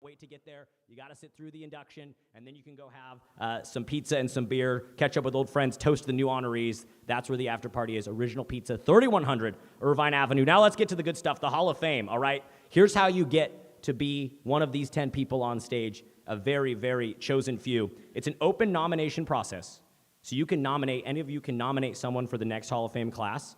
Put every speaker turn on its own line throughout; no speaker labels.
wait to get there. You got to sit through the induction, and then you can go have some pizza and some beer, catch up with old friends, toast the new honorees. That's where the after party is. Original Pizza, 3100 Irvine Avenue. Now let's get to the good stuff, the Hall of Fame, all right? Here's how you get to be one of these 10 people on stage, a very, very chosen few. It's an open nomination process, so you can nominate, any of you can nominate someone for the next Hall of Fame class.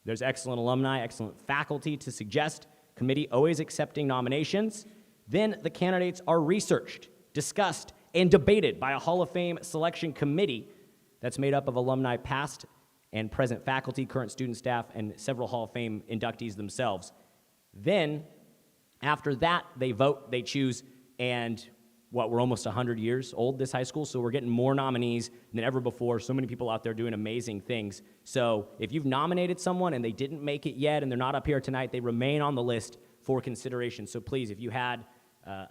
There's excellent alumni, excellent faculty to suggest, committee always accepting nominations. Then the candidates are researched, discussed, and debated by a Hall of Fame selection committee that's made up of alumni past and present faculty, current student staff, and several Hall of Fame inductees themselves. Then, after that, they vote, they choose, and we're almost 100 years old, this high school, so we're getting more nominees than ever before. So many people out there doing amazing things. So if you've nominated someone and they didn't make it yet and they're not up here tonight, they remain on the list for consideration. So please, if you had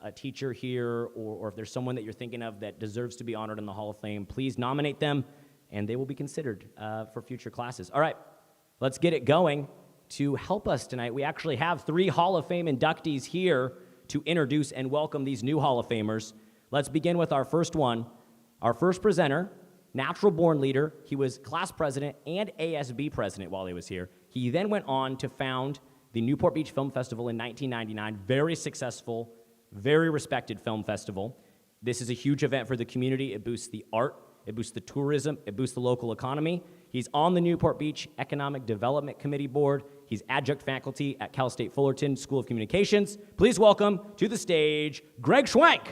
a teacher here, or if there's someone that you're thinking of that deserves to be honored in the Hall of Fame, please nominate them, and they will be considered for future classes. All right, let's get it going. To help us tonight, we actually have 3 Hall of Fame inductees here to introduce and welcome these new Hall of Famers. Let's begin with our first one. Our first presenter, natural-born leader. He was class president and ASB president while he was here. He then went on to found the Newport Beach Film Festival in 1999, very successful, very respected film festival. This is a huge event for the community. It boosts the art, it boosts the tourism, it boosts the local economy. He's on the Newport Beach Economic Development Committee Board. He's adjunct faculty at Cal State Fullerton School of Communications. Please welcome to the stage, Greg Schwenk.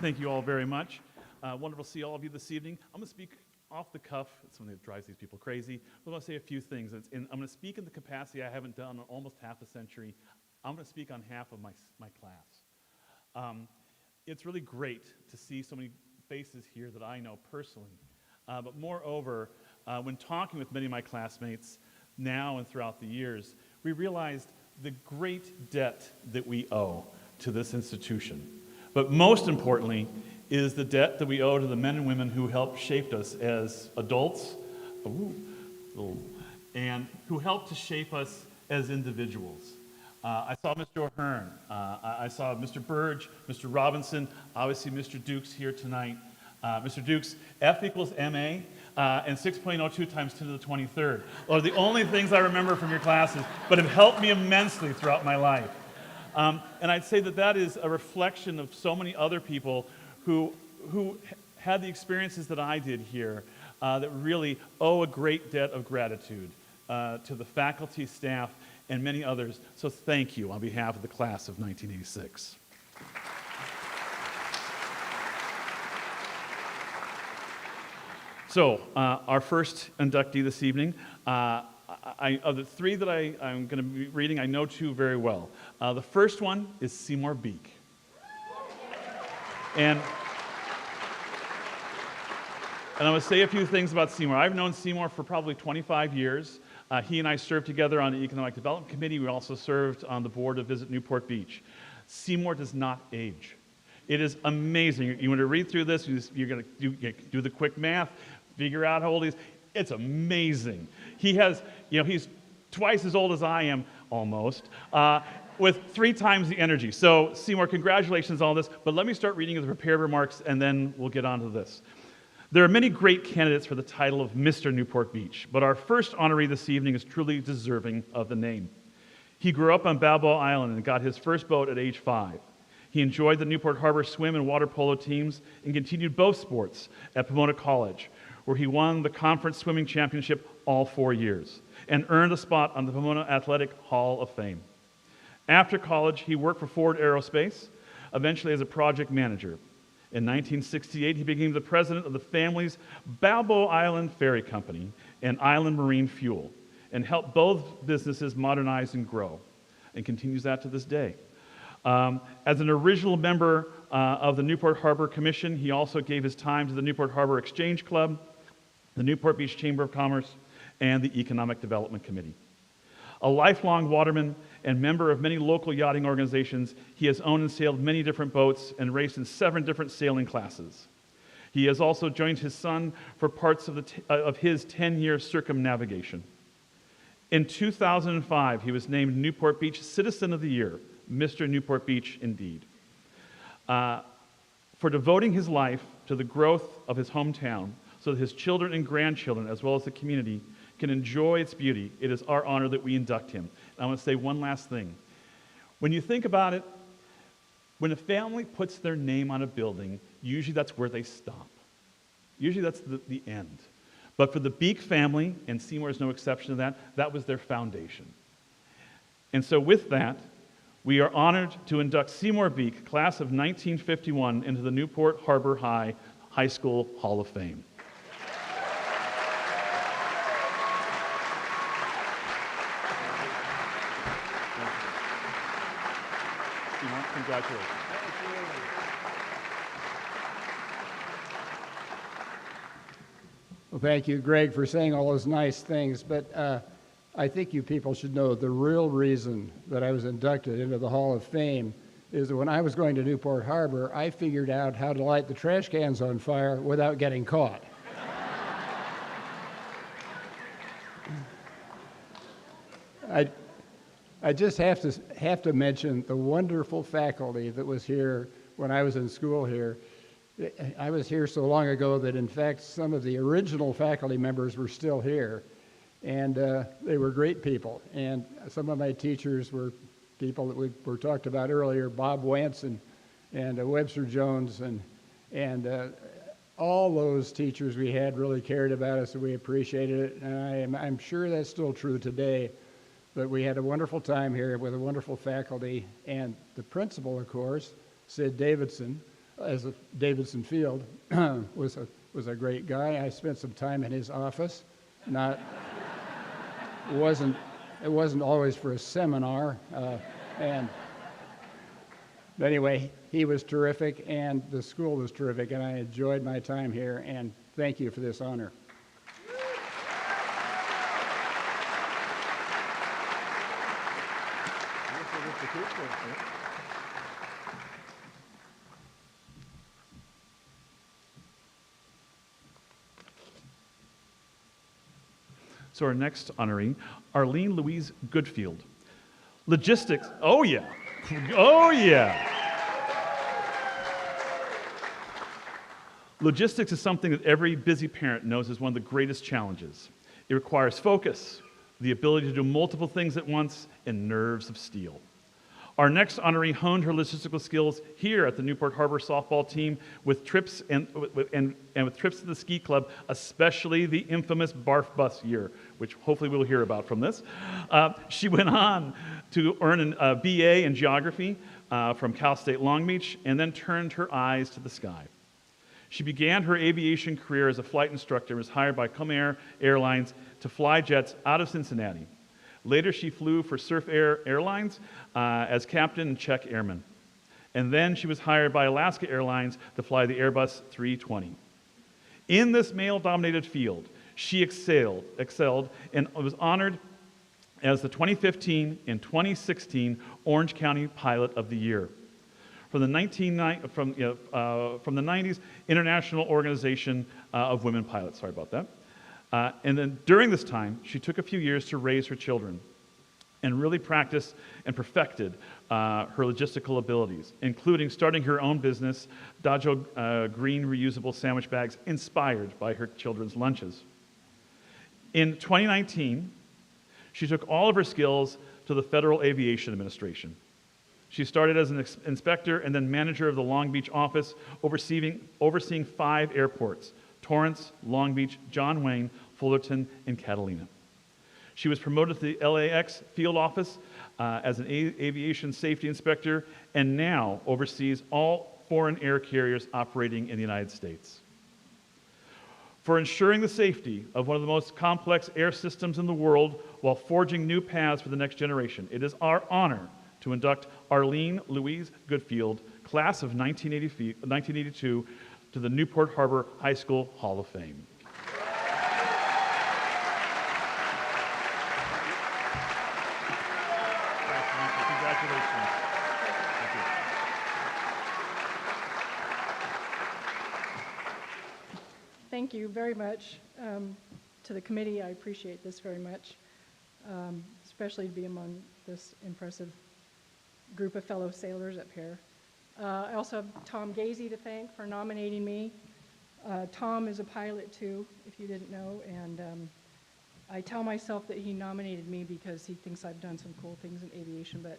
Thank you all very much. Wonderful to see all of you this evening. I'm going to speak off the cuff. It's something that drives these people crazy. But I want to say a few things. I'm going to speak in the capacity I haven't done in almost half a century. I'm going to speak on half of my class. It's really great to see so many faces here that I know personally. But moreover, when talking with many of my classmates now and throughout the years, we realized the great debt that we owe to this institution. But most importantly is the debt that we owe to the men and women who helped shape us as adults, and who helped to shape us as individuals. I saw Mr. O'Hearn, I saw Mr. Burge, Mr. Robinson, obviously Mr. Dukes here tonight. Mr. Dukes, F equals MA, and 6.02 times 10 to the 23rd are the only things I remember from your classes, but have helped me immensely throughout my life. And I'd say that that is a reflection of so many other people who had the experiences that I did here, that really owe a great debt of gratitude to the faculty, staff, and many others. So thank you on behalf of the class of 1986. So our first inductee this evening, of the 3 that I'm going to be reading, I know 2 very well. The first one is Seymour Beak. And I'm going to say a few things about Seymour. I've known Seymour for probably 25 years. He and I served together on the Economic Development Committee. We also served on the board of Visit Newport Beach. Seymour does not age. It is amazing. You want to read through this, you're going to do the quick math, figure out how old he is. It's amazing. He has, he's twice as old as I am, almost, with 3 times the energy. So, Seymour, congratulations on all this, but let me start reading the prepared remarks, and then we'll get on to this. There are many great candidates for the title of Mr. Newport Beach, but our first honoree this evening is truly deserving of the name. He grew up on Balboa Island and got his first boat at age 5. He enjoyed the Newport Harbor swim and water polo teams and continued both sports at Pomona College, where he won the conference swimming championship all 4 years and earned a spot on the Pomona Athletic Hall of Fame. After college, he worked for Ford Aerospace, eventually as a project manager. In 1968, he became the president of the family's Balboa Island Ferry Company and Island Marine Fuel, and helped both businesses modernize and grow, and continues that to this day. As an original member of the Newport Harbor Commission, he also gave his time to the Newport Harbor Exchange Club, the Newport Beach Chamber of Commerce, and the Economic Development Committee. A lifelong waterman and member of many local yachting organizations, he has owned and sailed many different boats and raced in 7 different sailing classes. He has also joined his son for parts of his 10-year circumnavigation. In 2005, he was named Newport Beach Citizen of the Year, Mr. Newport Beach indeed, for devoting his life to the growth of his hometown so that his children and grandchildren, as well as the community, can enjoy its beauty. It is our honor that we induct him. And I want to say one last thing. When you think about it, when a family puts their name on a building, usually that's where they stop. Usually that's the end. But for the Beak family, and Seymour is no exception to that, that was their foundation. And so with that, we are honored to induct Seymour Beak, class of 1951, into the Newport Harbor High School Hall of Fame. Seymour, congratulations.
Well, thank you, Greg, for saying all those nice things, but I think you people should know the real reason that I was inducted into the Hall of Fame is that when I was going to Newport Harbor, I figured out how to light the trash cans on fire without getting caught. I just have to mention the wonderful faculty that was here when I was in school here. I was here so long ago that, in fact, some of the original faculty members were still here, and they were great people. And some of my teachers were people that were talked about earlier, Bob Wentz and Webster Jones, and all those teachers we had really cared about us, and we appreciated it. And I'm sure that's still true today. But we had a wonderful time here with a wonderful faculty, and the principal, of course, Sid Davidson, as a Davidson Field, was a great guy. I spent some time in his office. It wasn't always for a seminar, but anyway, he was terrific, and the school was terrific, and I enjoyed my time here. And thank you for this honor.
So our next honoree, Arlene Louise Goodfield. Logistics, oh yeah, oh yeah. Logistics is something that every busy parent knows is one of the greatest challenges. It requires focus, the ability to do multiple things at once, and nerves of steel. Our next honoree honed her logistical skills here at the Newport Harbor softball team with trips and with trips to the ski club, especially the infamous barf bus year, which hopefully we'll hear about from this. She went on to earn a BA in geography from Cal State Long Beach, and then turned her eyes to the sky. She began her aviation career as a flight instructor and was hired by Comair Airlines to fly jets out of Cincinnati. Later, she flew for Surf Air Airlines as captain and check airman. And then she was hired by Alaska Airlines to fly the Airbus 320. In this male-dominated field, she excelled and was honored as the 2015 and 2016 Orange County Pilot of the Year. From the 90s International Organization of Women Pilots, sorry about that. And then during this time, she took a few years to raise her children and really practiced and perfected her logistical abilities, including starting her own business, Dajo Green Reusable Sandwich Bags, inspired by her children's lunches. In 2019, she took all of her skills to the Federal Aviation Administration. She started as an inspector and then manager of the Long Beach office, overseeing 5 airports: Torrance, Long Beach, John Wayne, Fullerton, and Catalina. She was promoted to the LAX field office as an aviation safety inspector, and now oversees all foreign air carriers operating in the United States. For ensuring the safety of one of the most complex air systems in the world while forging new paths for the next generation, it is our honor to induct Arlene Louise Goodfield, class of 1982, to the Newport Harbor High School Hall of Fame. Congratulations.
Thank you very much to the committee. I appreciate this very much. especially to be among this impressive group of fellow sailors up here. I also have Tom Gazy to thank for nominating me. Tom is a pilot too, if you didn't know, and I tell myself that he nominated me because he thinks I've done some cool things in aviation, but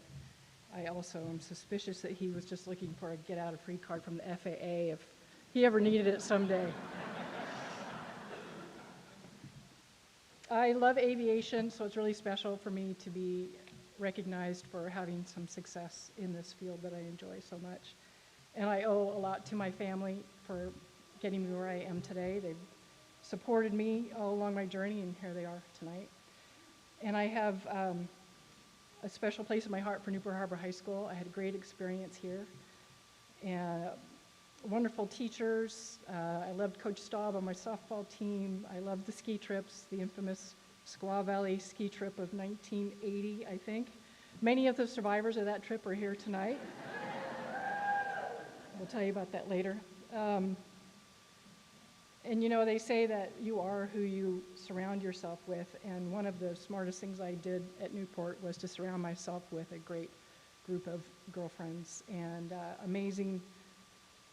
I also am suspicious that he was just looking for a get-out-of-free card from the FAA if he ever needed it someday. I love aviation, so it's really special for me to be recognized for having some success in this field that I enjoy so much. And I owe a lot to my family for getting me where I am today. They've supported me all along my journey, and here they are tonight. And I have a special place in my heart for Newport Harbor High School. I had a great experience here. And wonderful teachers. I loved Coach Staub on my softball team. I loved the ski trips, the infamous Squaw Valley ski trip of 1980, I think. Many of the survivors of that trip are here tonight. We'll tell you about that later. And you know, they say that you are who you surround yourself with, and one of the smartest things I did at Newport was to surround myself with a great group of girlfriends and amazing,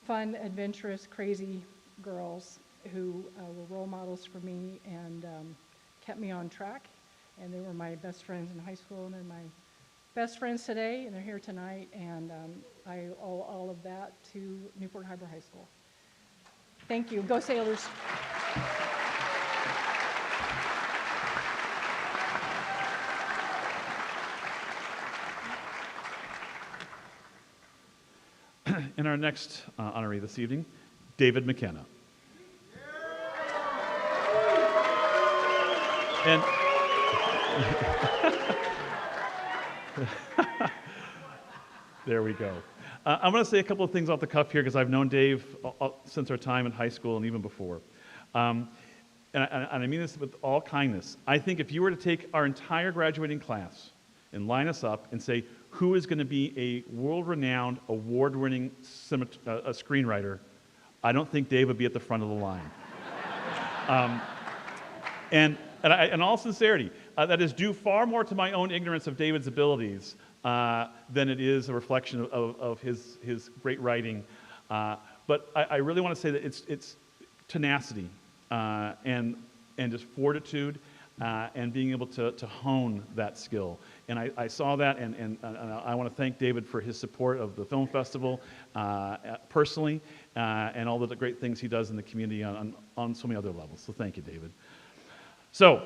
fun, adventurous, crazy girls who were role models for me and kept me on track. And they were my best friends in high school, and they're my best friends today, and they're here tonight, and I owe all of that to Newport Harbor High School. Thank you. Go Sailors.
And our next honoree this evening, David McKenna. And there we go. I'm going to say a couple of things off the cuff here because I've known Dave since our time in high school and even before. And I mean this with all kindness. I think if you were to take our entire graduating class and line us up and say, who is going to be a world-renowned, award-winning screenwriter, I don't think Dave would be at the front of the line. And in all sincerity, that is due far more to my own ignorance of David's abilities than it is a reflection of his great writing. But I really want to say that it's tenacity and just fortitude and being able to hone that skill. And I saw that, and I want to thank David for his support of the film festival personally and all the great things he does in the community on so many other levels. So thank you, David. So,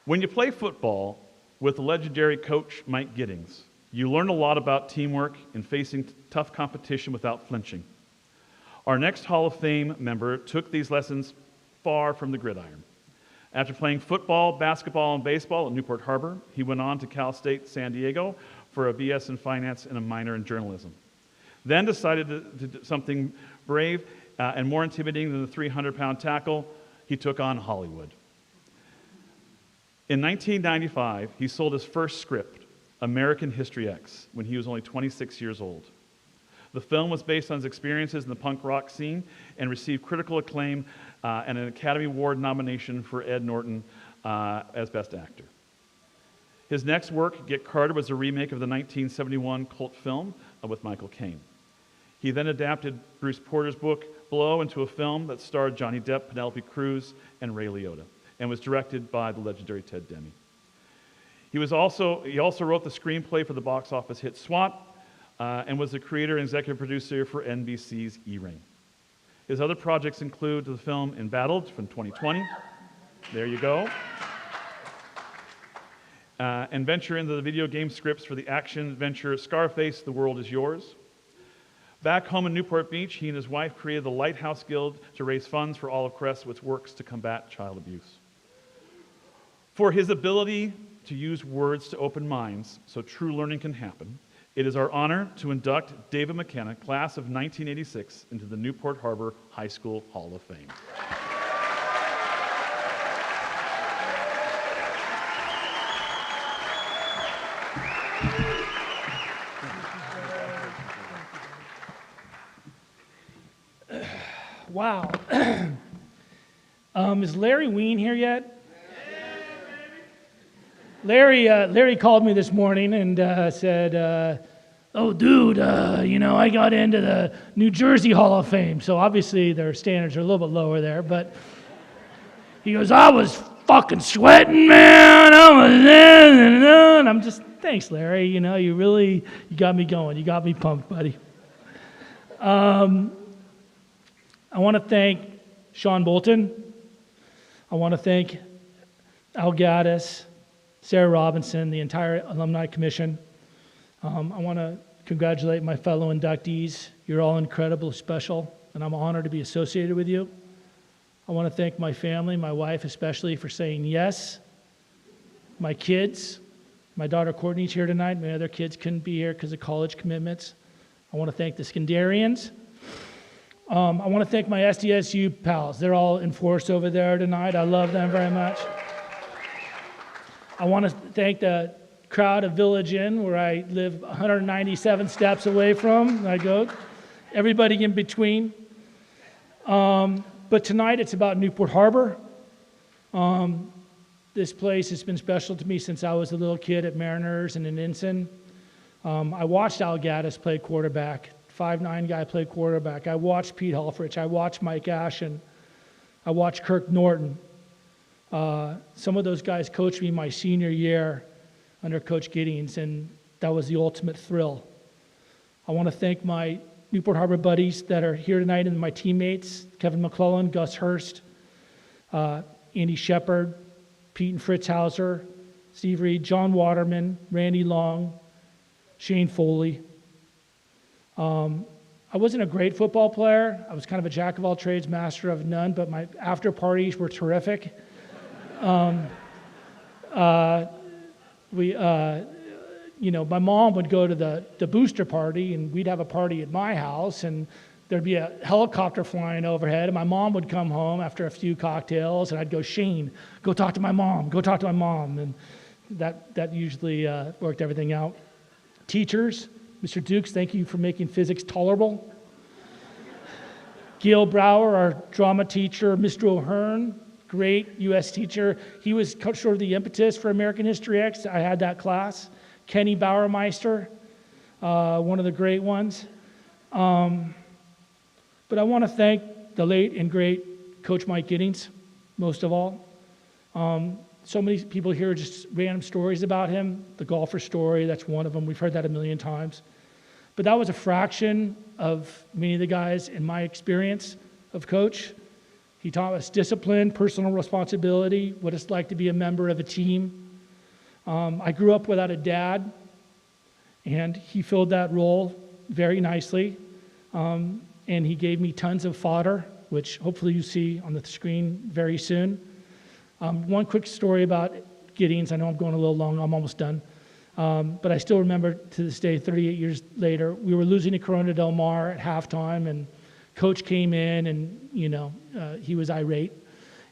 when you play football with the legendary coach Mike Giddings, you learn a lot about teamwork and facing tough competition without flinching. Our next Hall of Fame member took these lessons far from the gridiron. After playing football, basketball, and baseball at Newport Harbor, he went on to Cal State San Diego for a BS in finance and a minor in journalism. Then decided to do something brave and more intimidating than the 300-pound tackle. He took on Hollywood. In 1995, he sold his first script, American History X, when he was only 26 years old. The film was based on his experiences in the punk rock scene and received critical acclaim and an Academy Award nomination for Ed Norton as Best Actor. His next work, Get Carter, was a remake of the 1971 cult film with Michael Caine. He then adapted Bruce Porter's book, Blow, into a film that starred Johnny Depp, Penelope Cruz, and Ray Liotta, and was directed by the legendary Ted Demme. He also wrote the screenplay for the box office hit SWAT and was the creator and executive producer for NBC's E-Ring. His other projects include the film Embattled from 2020. There you go. And venture into the video game scripts for the action-adventure Scarface, The World Is Yours. Back home in Newport Beach, he and his wife created the Lighthouse Guild to raise funds for Olive Crest, which works to combat child abuse. For his ability to use words to open minds so true learning can happen, it is our honor to induct David McKenna, class of 1986, into the Newport Harbor High School Hall of Fame.
Wow. Is Larry Ween here yet? Larry called me this morning and said, oh, dude, I got into the New Jersey Hall of Fame. So obviously their standards are a little bit lower there. But he goes, I was fucking sweating, man. And I'm just, thanks, Larry. You got me going. You got me pumped, buddy. I want to thank Sean Bolton. I want to thank Al Gaddis, Sarah Robinson, the entire Alumni Commission. I want to congratulate my fellow inductees. You're all incredibly special, and I'm honored to be associated with you. I want to thank my family, my wife especially, for saying yes. My kids, my daughter Courtney's here tonight. My other kids couldn't be here because of college commitments. I want to thank the Skandarians. I want to thank my SDSU pals. They're all in force over there tonight. I love them very much. I want to thank the crowd of Village Inn, where I live 197 steps away from. I go, everybody in between. But tonight it's about Newport Harbor. This place has been special to me since I was a little kid at Mariners and in Ensign. I watched Al Gaddis play quarterback, 5'9" guy play quarterback. I watched Pete Helfrich. I watched Mike Ashen. I watched Kirk Norton. Some of those guys coached me my senior year under Coach Giddings, and that was the ultimate thrill. I want to thank my Newport Harbor buddies that are here tonight and my teammates, Kevin McClellan, Gus Hurst, Andy Shepard, Pete and Fritz Hauser, Steve Reed, John Waterman, Randy Long, Shane Foley. I wasn't a great football player. I was kind of a jack of all trades, master of none, but my after parties were terrific. My mom would go to the booster party, and we'd have a party at my house, and there'd be a helicopter flying overhead, and my mom would come home after a few cocktails, and I'd go, Shane, go talk to my mom, and that usually worked everything out. Teachers, Mr. Dukes, thank you for making physics tolerable. Gail Brower, our drama teacher, Mr. O'Hearn, great U.S. teacher. He was sort of the impetus for American History X. I had that class. Kenny Bauermeister, one of the great ones. But I want to thank the late and great Coach Mike Giddings, most of all. So many people hear just random stories about him. The golfer story, that's one of them. We've heard that a million times. But that was a fraction of many of the guys in my experience of Coach. He taught us discipline, personal responsibility, what it's like to be a member of a team. I grew up without a dad, and he filled that role very nicely. And he gave me tons of fodder, which hopefully you see on the screen very soon. One quick story about Giddings. I know I'm going a little long. I'm almost done. But I still remember to this day, 38 years later, we were losing to Corona Del Mar at halftime, and Coach came in, and he was irate.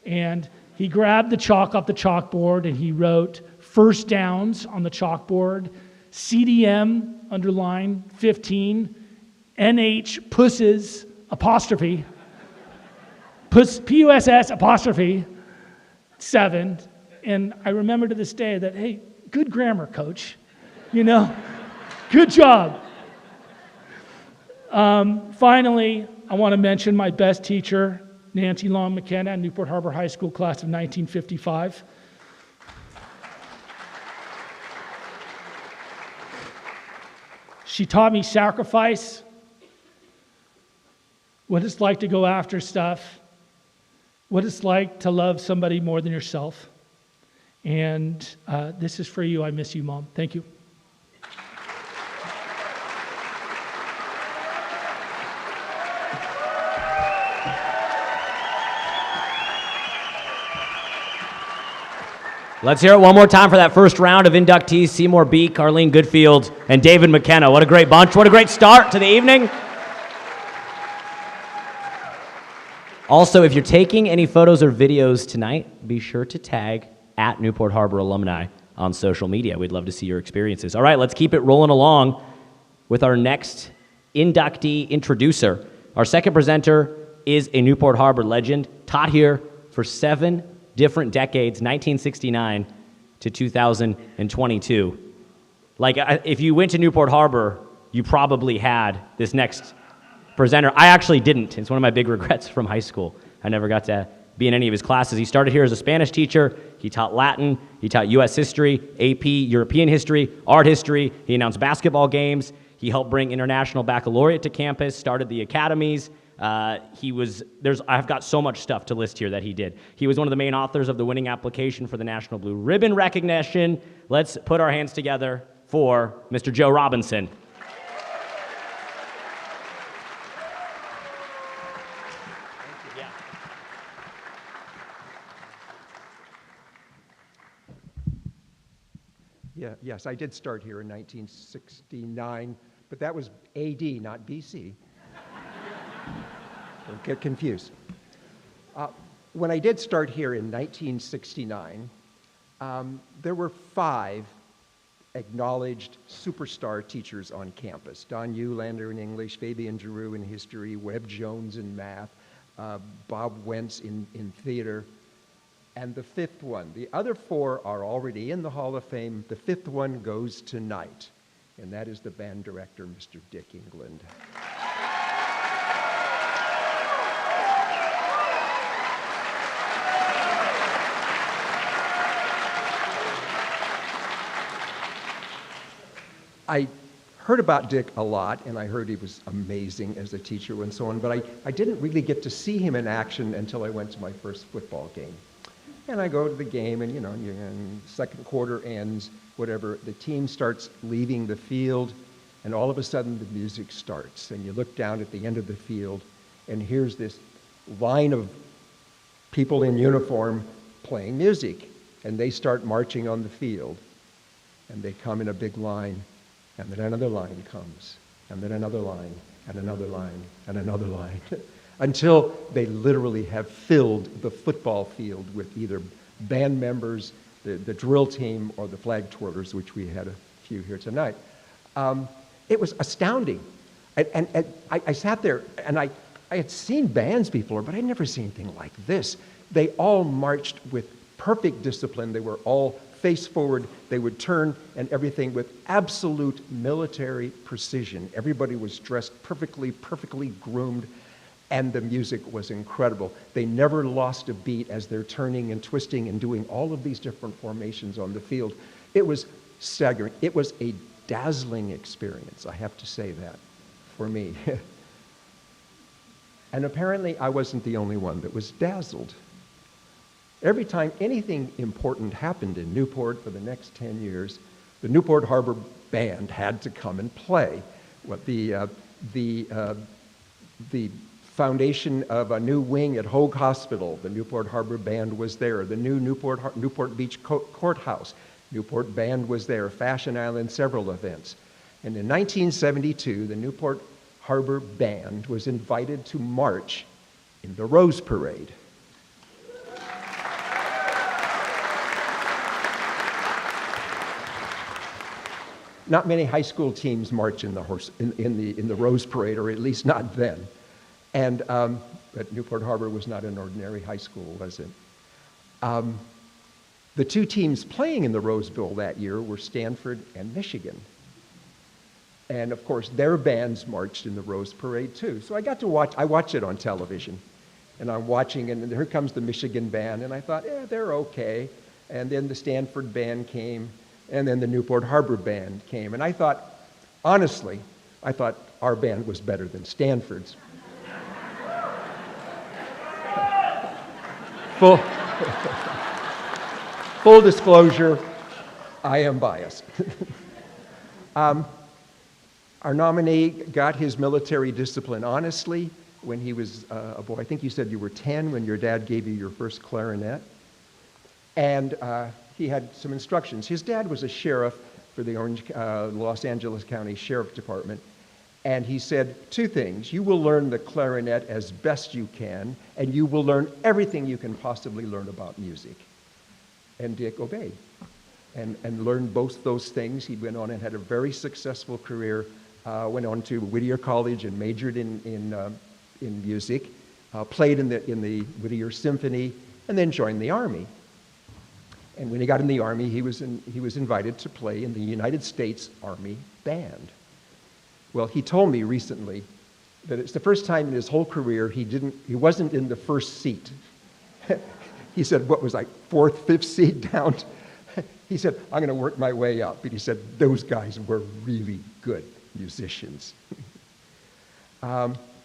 And he grabbed the chalk off the chalkboard, and he wrote first downs on the chalkboard, CDM, underline, 15, NH, pusses, apostrophe, PUSS, apostrophe, 7. And I remember to this day that, hey, good grammar, Coach. Good job. Finally, I want to mention my best teacher, Nancy Long McKenna, at Newport Harbor High School, class of 1955. She taught me sacrifice, what it's like to go after stuff, what it's like to love somebody more than yourself. And this is for you. I miss you, Mom. Thank you.
Let's hear it one more time for that first round of inductees, Seymour, Beak, Arlene, Goodfield, and David McKenna. What a great bunch. What a great start to the evening. Also, if you're taking any photos or videos tonight, be sure to tag at Newport Harbor Alumni on social media. We'd love to see your experiences. All right, let's keep it rolling along with our next inductee introducer. Our second presenter is a Newport Harbor legend, taught here for 7 different decades, 1969 to 2022. Like, if you went to Newport Harbor, you probably had this next presenter. I actually didn't. It's one of my big regrets from high school. I never got to be in any of his classes. He started here as a Spanish teacher. He taught Latin. He taught U.S. history, AP, European history, art history. He announced basketball games. He helped bring International Baccalaureate to campus, started the academies. I've got so much stuff to list here that he did. He was one of the main authors of the winning application for the National Blue Ribbon recognition. Let's put our hands together for Mr. Joe Robinson.
Yes, I did start here in 1969, but that was AD, not BC. Don't get confused. When I did start here in 1969, there were 5 acknowledged superstar teachers on campus. Don Eulander in English, Fabian Giroux in history, Webb Jones in math, Bob Wentz in theater, and the 5th one. The other 4 are already in the Hall of Fame. The 5th one goes tonight, and that is the band director, Mr. Dick England. I heard about Dick a lot, and I heard he was amazing as a teacher and so on, but I didn't really get to see him in action until I went to my first football game. And I go to the game, and and second quarter ends, whatever, the team starts leaving the field, and all of a sudden the music starts, and you look down at the end of the field, and here's this line of people in uniform playing music, and they start marching on the field, and they come in a big line, and then another line comes, and then another line, and another line, and another line, until they literally have filled the football field with either band members, the drill team, or the flag twirlers, which we had a few here tonight. It was astounding. And I sat there, and I had seen bands before, but I'd never seen anything like this. They all marched with perfect discipline. They were all face forward. They would turn and everything with absolute military precision. Everybody was dressed perfectly groomed, and the music was incredible. They never lost a beat as they're turning and twisting and doing all of these different formations on the field. It was staggering. It was a dazzling experience, I have to say that, for me. And apparently I wasn't the only one that was dazzled. Every time anything important happened in Newport for the next 10 years, the Newport Harbor Band had to come and play. The foundation of a new wing at Hoag Hospital, the Newport Harbor Band was there. The new Newport Beach Courthouse, Newport Band was there. Fashion Island, several events. And in 1972, the Newport Harbor Band was invited to march in the Rose Parade. Not many high school teams march in the Rose Parade, or at least not then. And but Newport Harbor was not an ordinary high school, was it? The 2 teams playing in the Rose Bowl that year were Stanford and Michigan. And of course, their bands marched in the Rose Parade too. So I got to watch. I watched it on television, and I'm watching, and here comes the Michigan band, and I thought, they're okay. And then the Stanford band came, and then the Newport Harbor Band came. And I thought, honestly, our band was better than Stanford's. Full disclosure, I am biased. Our nominee got his military discipline honestly when he was a boy. I think you said you were 10 when your dad gave you your first clarinet. And he had some instructions. His dad was a sheriff for the Los Angeles County Sheriff Department. And he said 2 things. You will learn the clarinet as best you can, and you will learn everything you can possibly learn about music. And Dick obeyed and learned both those things. He went on and had a very successful career, went on to Whittier College and majored in music, played in the Whittier Symphony, and then joined the Army. And when he got in the Army, he was invited to play in the United States Army Band. Well, he told me recently that it's the first time in his whole career he wasn't in the first seat. He said, what was I, fourth, fifth seat down? He said, I'm going to work my way up. But he said, those guys were really good musicians.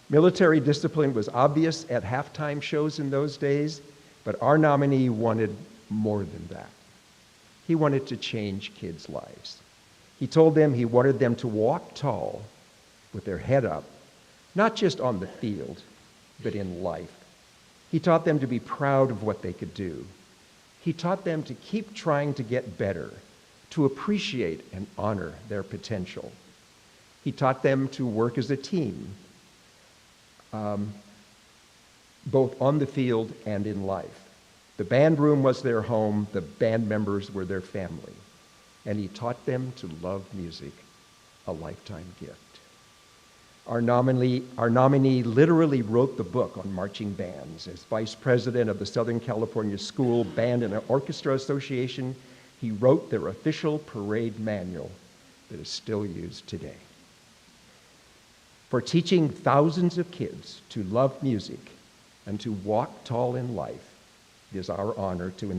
Military discipline was obvious at halftime shows in those days, but our nominee wanted more than that. He wanted to change kids' lives. He told them he wanted them to walk tall with their head up, not just on the field, but in life. He taught them to be proud of what they could do. He taught them to keep trying to get better, to appreciate and honor their potential. He taught them to work as a team, both on the field and in life. The band room was their home, the band members were their family, and he taught them to love music, a lifetime gift. Our nominee literally wrote the book on marching bands. As vice president of the Southern California School Band and Orchestra Association, he wrote their official parade manual that is still used today. For teaching thousands of kids to love music and to walk tall in life, it is our honor to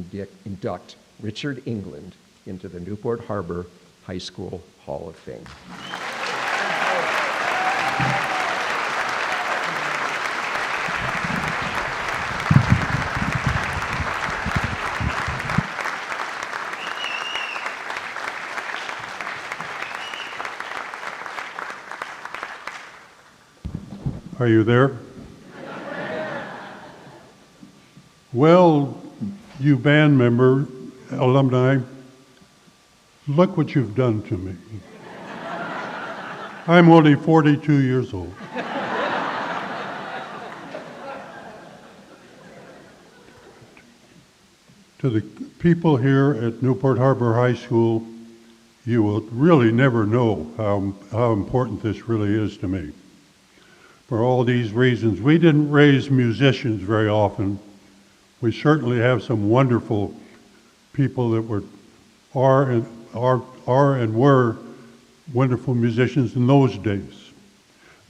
induct Richard England into the Newport Harbor High School Hall of Fame.
Are you there? Well, you band member, alumni, look what you've done to me. I'm only 42 years old. To the people here at Newport Harbor High School, you will really never know how important this really is to me. For all these reasons, we didn't raise musicians very often. We certainly have some wonderful people that are and were wonderful musicians in those days.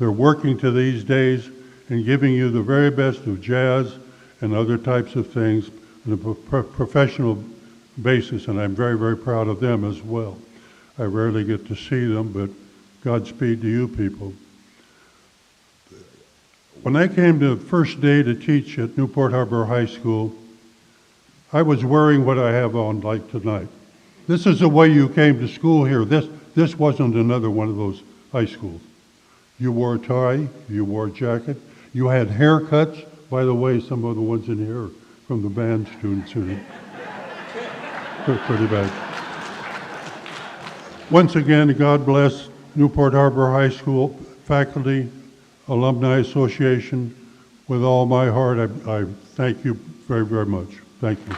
They're working to these days and giving you the very best of jazz and other types of things on a professional basis, and I'm very, very proud of them as well. I rarely get to see them, but Godspeed to you people. When I came to the first day to teach at Newport Harbor High School, I was wearing what I have on like tonight. This is the way you came to school here. This wasn't another one of those high schools. You wore a tie, you wore a jacket, you had haircuts. By the way, some of the ones in here are from the band students who they're pretty bad. Once again, God bless Newport Harbor High School faculty, Alumni Association. With all my heart, I thank you very, very much. Thank you.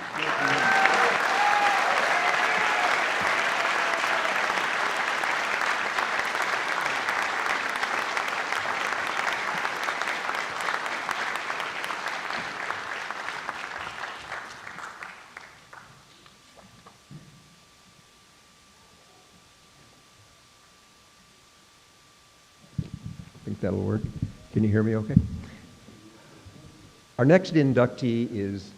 I think that'll work. Can you hear me okay? Our next inductee is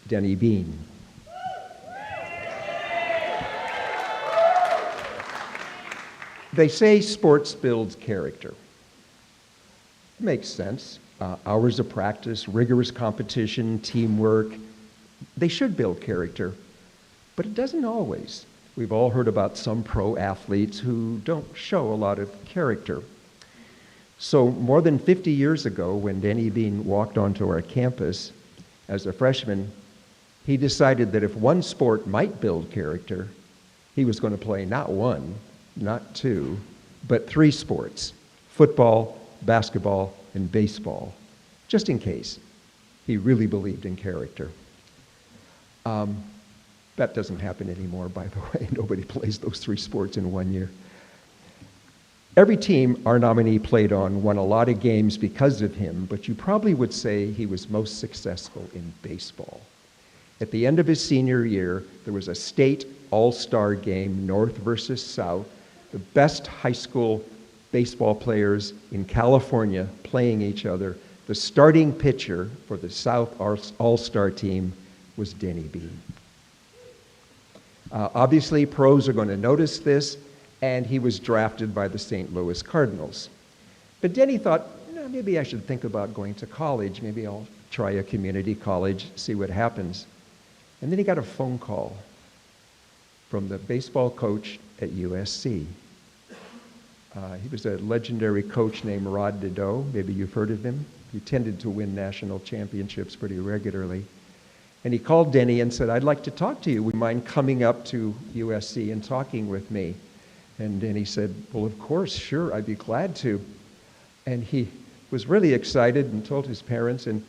Denny Bean. They say sports builds character. Makes sense. Hours of practice, rigorous competition, teamwork, they should build character, but it doesn't always. We've all heard about some pro athletes who don't show a lot of character. So more than 50 years ago, when Denny Bean walked onto our campus as a freshman, he decided that if one sport might build character, he was going to play not one, not two, but 3 sports: football, basketball, and baseball, just in case. He really believed in character. That doesn't happen anymore, by the way. Nobody plays those 3 sports in 1 year. Every team our nominee played on won a lot of games because of him, but you probably would say he was most successful in baseball. At the end of his senior year, there was a state all-star game, North versus South. The best high school baseball players in California playing each other. The starting pitcher for the South All-Star team was Denny Bean. Obviously, pros are going to notice this, and he was drafted by the St. Louis Cardinals. But Denny thought, maybe I should think about going to college. Maybe I'll try a community college, see what happens. And then he got a phone call from the baseball coach at USC. He was a legendary coach named Rod Dedeaux. Maybe you've heard of him. He tended to win national championships pretty regularly. And he called Denny and said, I'd like to talk to you. Would you mind coming up to USC and talking with me? And Denny said, well, of course, sure, I'd be glad to. And he was really excited and told his parents, and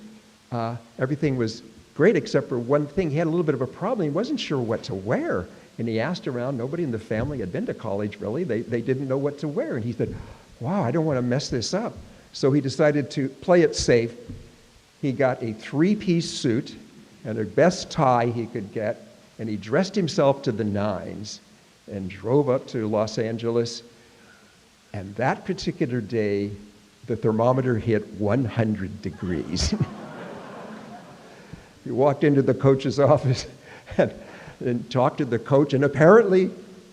everything was great except for one thing. He had a little bit of a problem. He wasn't sure what to wear. And he asked around. Nobody in the family had been to college, really. They didn't know what to wear. And he said, wow, I don't want to mess this up. So he decided to play it safe. He got a 3-piece suit and the best tie he could get, and he dressed himself to the nines and drove up to Los Angeles. And that particular day, the thermometer hit 100 degrees. He walked into the coach's office and talked to the coach, and apparently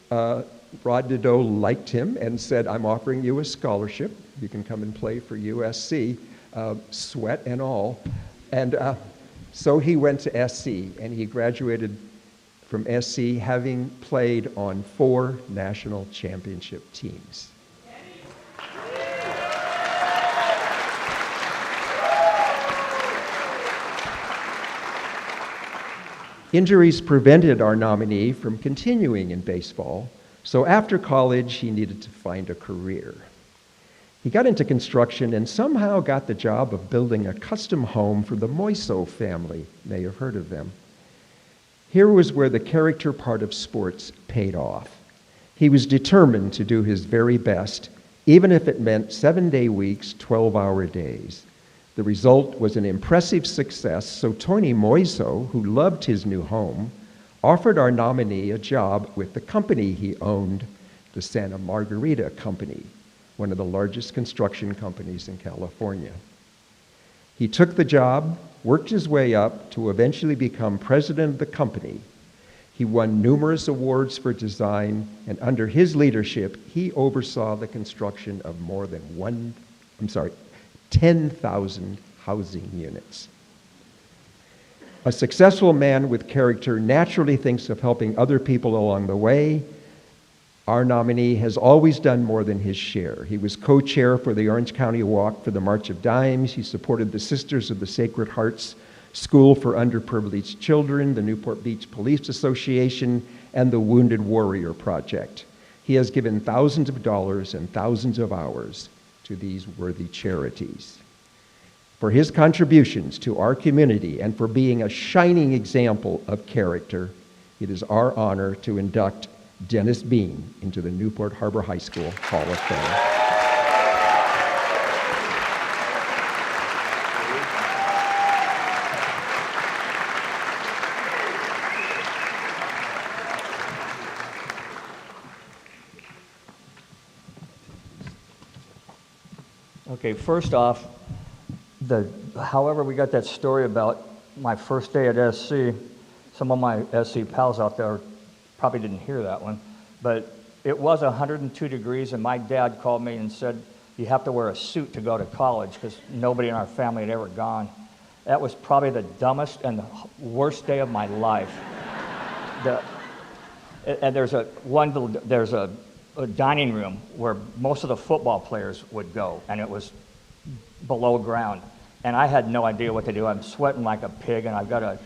Rod Dedeaux liked him and said, I'm offering you a scholarship. You can come and play for USC, sweat and all. And so he went to SC, and he graduated from SC having played on 4 national championship teams. Injuries prevented our nominee from continuing in baseball, so after college, he needed to find a career. He got into construction and somehow got the job of building a custom home for the Moiso family. You may have heard of them. Here was where the character part of sports paid off. He was determined to do his very best, even if it meant 7-day weeks, 12-hour days. The result was an impressive success, so Tony Moiso, who loved his new home, offered our nominee a job with the company he owned, the Santa Margarita Company, one of the largest construction companies in California. He took the job, worked his way up to eventually become president of the company. He won numerous awards for design, and under his leadership, he oversaw the construction of more than 10,000 housing units. A successful man with character naturally thinks of helping other people along the way. Our nominee has always done more than his share. He was co-chair for the Orange County Walk for the March of Dimes. He supported the Sisters of the Sacred Hearts School for Underprivileged Children, the Newport Beach Police Association, and the Wounded Warrior Project. He has given thousands of dollars and thousands of hours to these worthy charities. For his contributions to our community and for being a shining example of character, it is our honor to induct Dennis Bean into the Newport Harbor High School Hall of Fame.
Okay, first off, however we got that story about my first day at SC, some of my SC pals out there probably didn't hear that one, but it was 102 degrees, and my dad called me and said, you have to wear a suit to go to college, because nobody in our family had ever gone. That was probably the dumbest and the worst day of my life. And there's a dining room where most of the football players would go, and it was below ground. And I had no idea what to do. I'm sweating like a pig, and I've got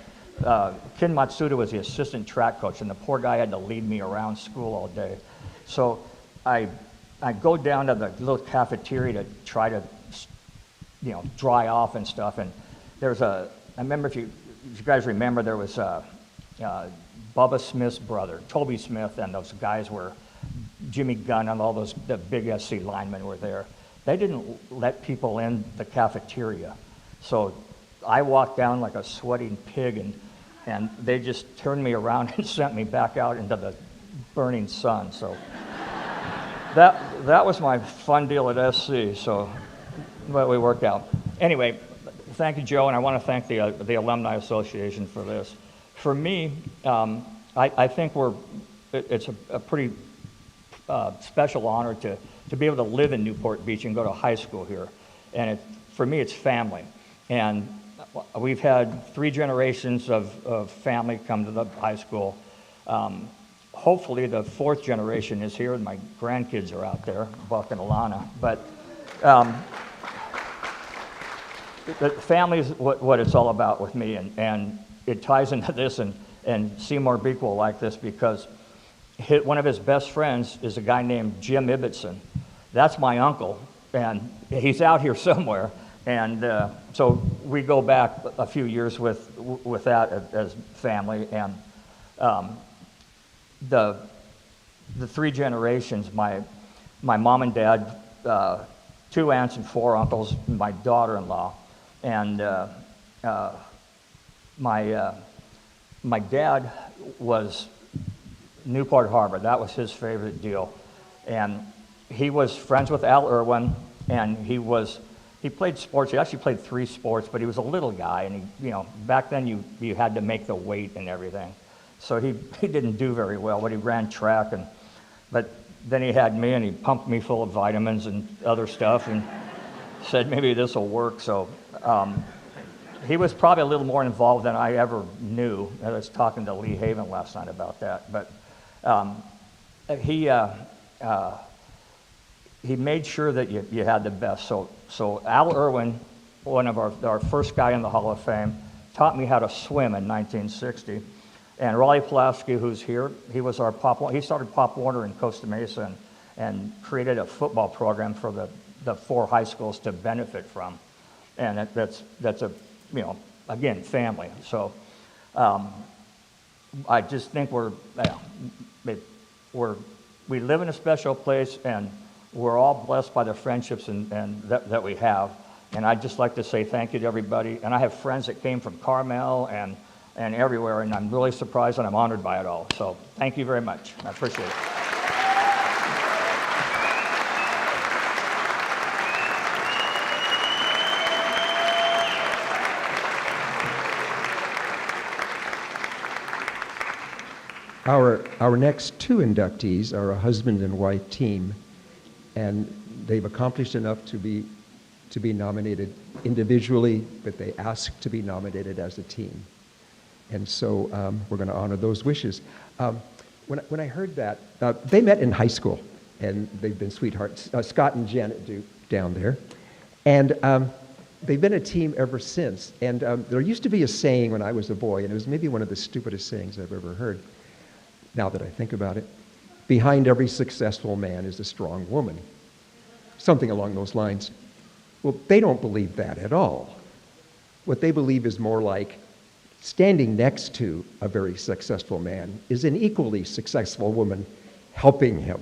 Ken Matsuda was the assistant track coach, and the poor guy had to lead me around school all day. So I go down to the little cafeteria to try to, dry off and stuff. And I remember if you guys remember, there was Bubba Smith's brother, Toby Smith, and those guys were Jimmy Gunn and all those, the big SC linemen were there. They didn't let people in the cafeteria. So I walked down like a sweating pig, and And they just turned me around and sent me back out into the burning sun. So that was my fun deal at SC. So, but we worked out. Anyway, thank you, Joe, and I want to thank the Alumni Association for this. For me, I think it's a pretty special honor to be able to live in Newport Beach and go to high school here. And for me, it's family. And we've had 3 generations of family come to the high school. Hopefully the 4th generation is here and my grandkids are out there, Buck and Alana. But the family is what it's all about with me, and it ties into this, and Seymour Beak will like this because one of his best friends is a guy named Jim Ibbotson. That's my uncle, and he's out here somewhere. And so we go back a few years with that as family, and the 3 generations, my mom and dad, 2 aunts and 4 uncles, my daughter-in-law, and my dad was Newport Harbor. That was his favorite deal, and he was friends with Al Irwin, and he played sports. He actually played 3 sports, but he was a little guy, and back then you had to make the weight and everything. So he didn't do very well, but he ran track, but then he had me, and he pumped me full of vitamins and other stuff, and said maybe this will work. So he was probably a little more involved than I ever knew. I was talking to Lee Haven last night about that, but he made sure that you had the best. So Al Irwin, one of our first guy in the Hall of Fame, taught me how to swim in 1960. And Raleigh Pulaski, who's here, he was our he started Pop Warner in Costa Mesa and created a football program for the 4 high schools to benefit from. And that's a, again, family. So I just think we live in a special place, and we're all blessed by the friendships and that we have. And I'd just like to say thank you to everybody. And I have friends that came from Carmel and everywhere, and I'm really surprised and I'm honored by it all. So thank you very much. I appreciate it.
Our next 2 inductees are a husband and wife team, and they've accomplished enough to be nominated individually, but they asked to be nominated as a team. And so we're going to honor those wishes. When I heard that, they met in high school, and they've been sweethearts. Scott and Janet Duke down there. And they've been a team ever since. And there used to be a saying when I was a boy, and it was maybe one of the stupidest sayings I've ever heard, now that I think about it. Behind every successful man is a strong woman. Something along those lines. Well, they don't believe that at all. What they believe is more like standing next to a very successful man is an equally successful woman helping him.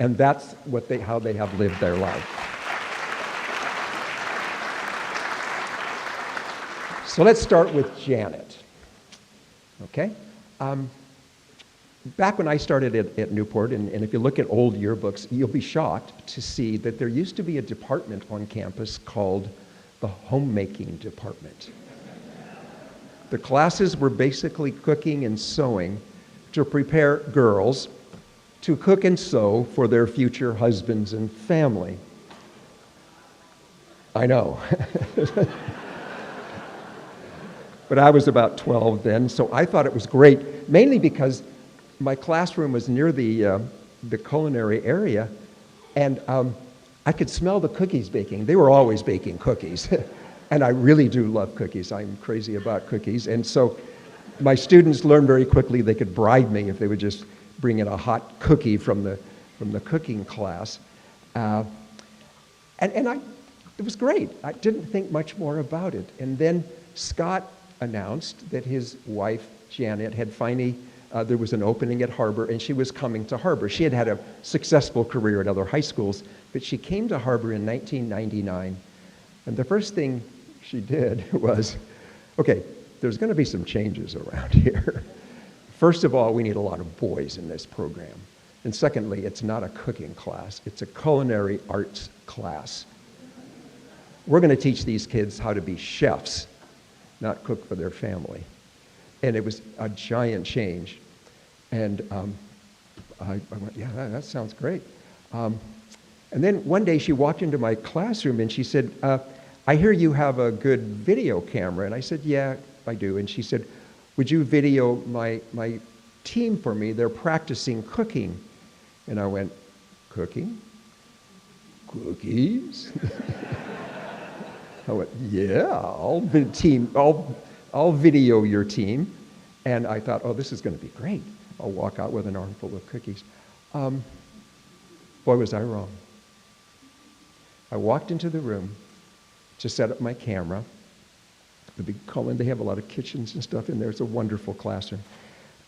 And that's how they have lived their life. So let's start with Janet. Okay? Back when I started at Newport, and if you look at old yearbooks, you'll be shocked to see that there used to be a department on campus called the homemaking department. The classes were basically cooking and sewing to prepare girls to cook and sew for their future husbands and family. I know. But I was about 12 then, so I thought it was great, mainly because my classroom was near the culinary area, and I could smell the cookies baking. They were always baking cookies. And I really do love cookies. I'm crazy about cookies. And so my students learned very quickly they could bribe me if they would just bring in a hot cookie from the cooking class. It was great. I didn't think much more about it. And then Scott announced that his wife, Janet, had finally, there was an opening at Harbor, and she was coming to Harbor. She had had a successful career at other high schools, but she came to Harbor in 1999. And the first thing she did was, okay, there's going to be some changes around here. First of all, we need a lot of boys in this program. And secondly, it's not a cooking class, it's a culinary arts class. We're going to teach these kids how to be chefs, not cook for their family. And it was a giant change. And I went, yeah, that sounds great. And then one day she walked into my classroom and she said, I hear you have a good video camera. And I said, yeah, I do. And she said, would you video my team for me? They're practicing cooking. And I went, cooking? Cookies? I went, yeah, I'll video your team. And I thought, oh, this is going to be great. I'll walk out with an armful of cookies. Boy, was I wrong. I walked into the room to set up my camera. The big Cullen, they have a lot of kitchens and stuff in there. It's a wonderful classroom.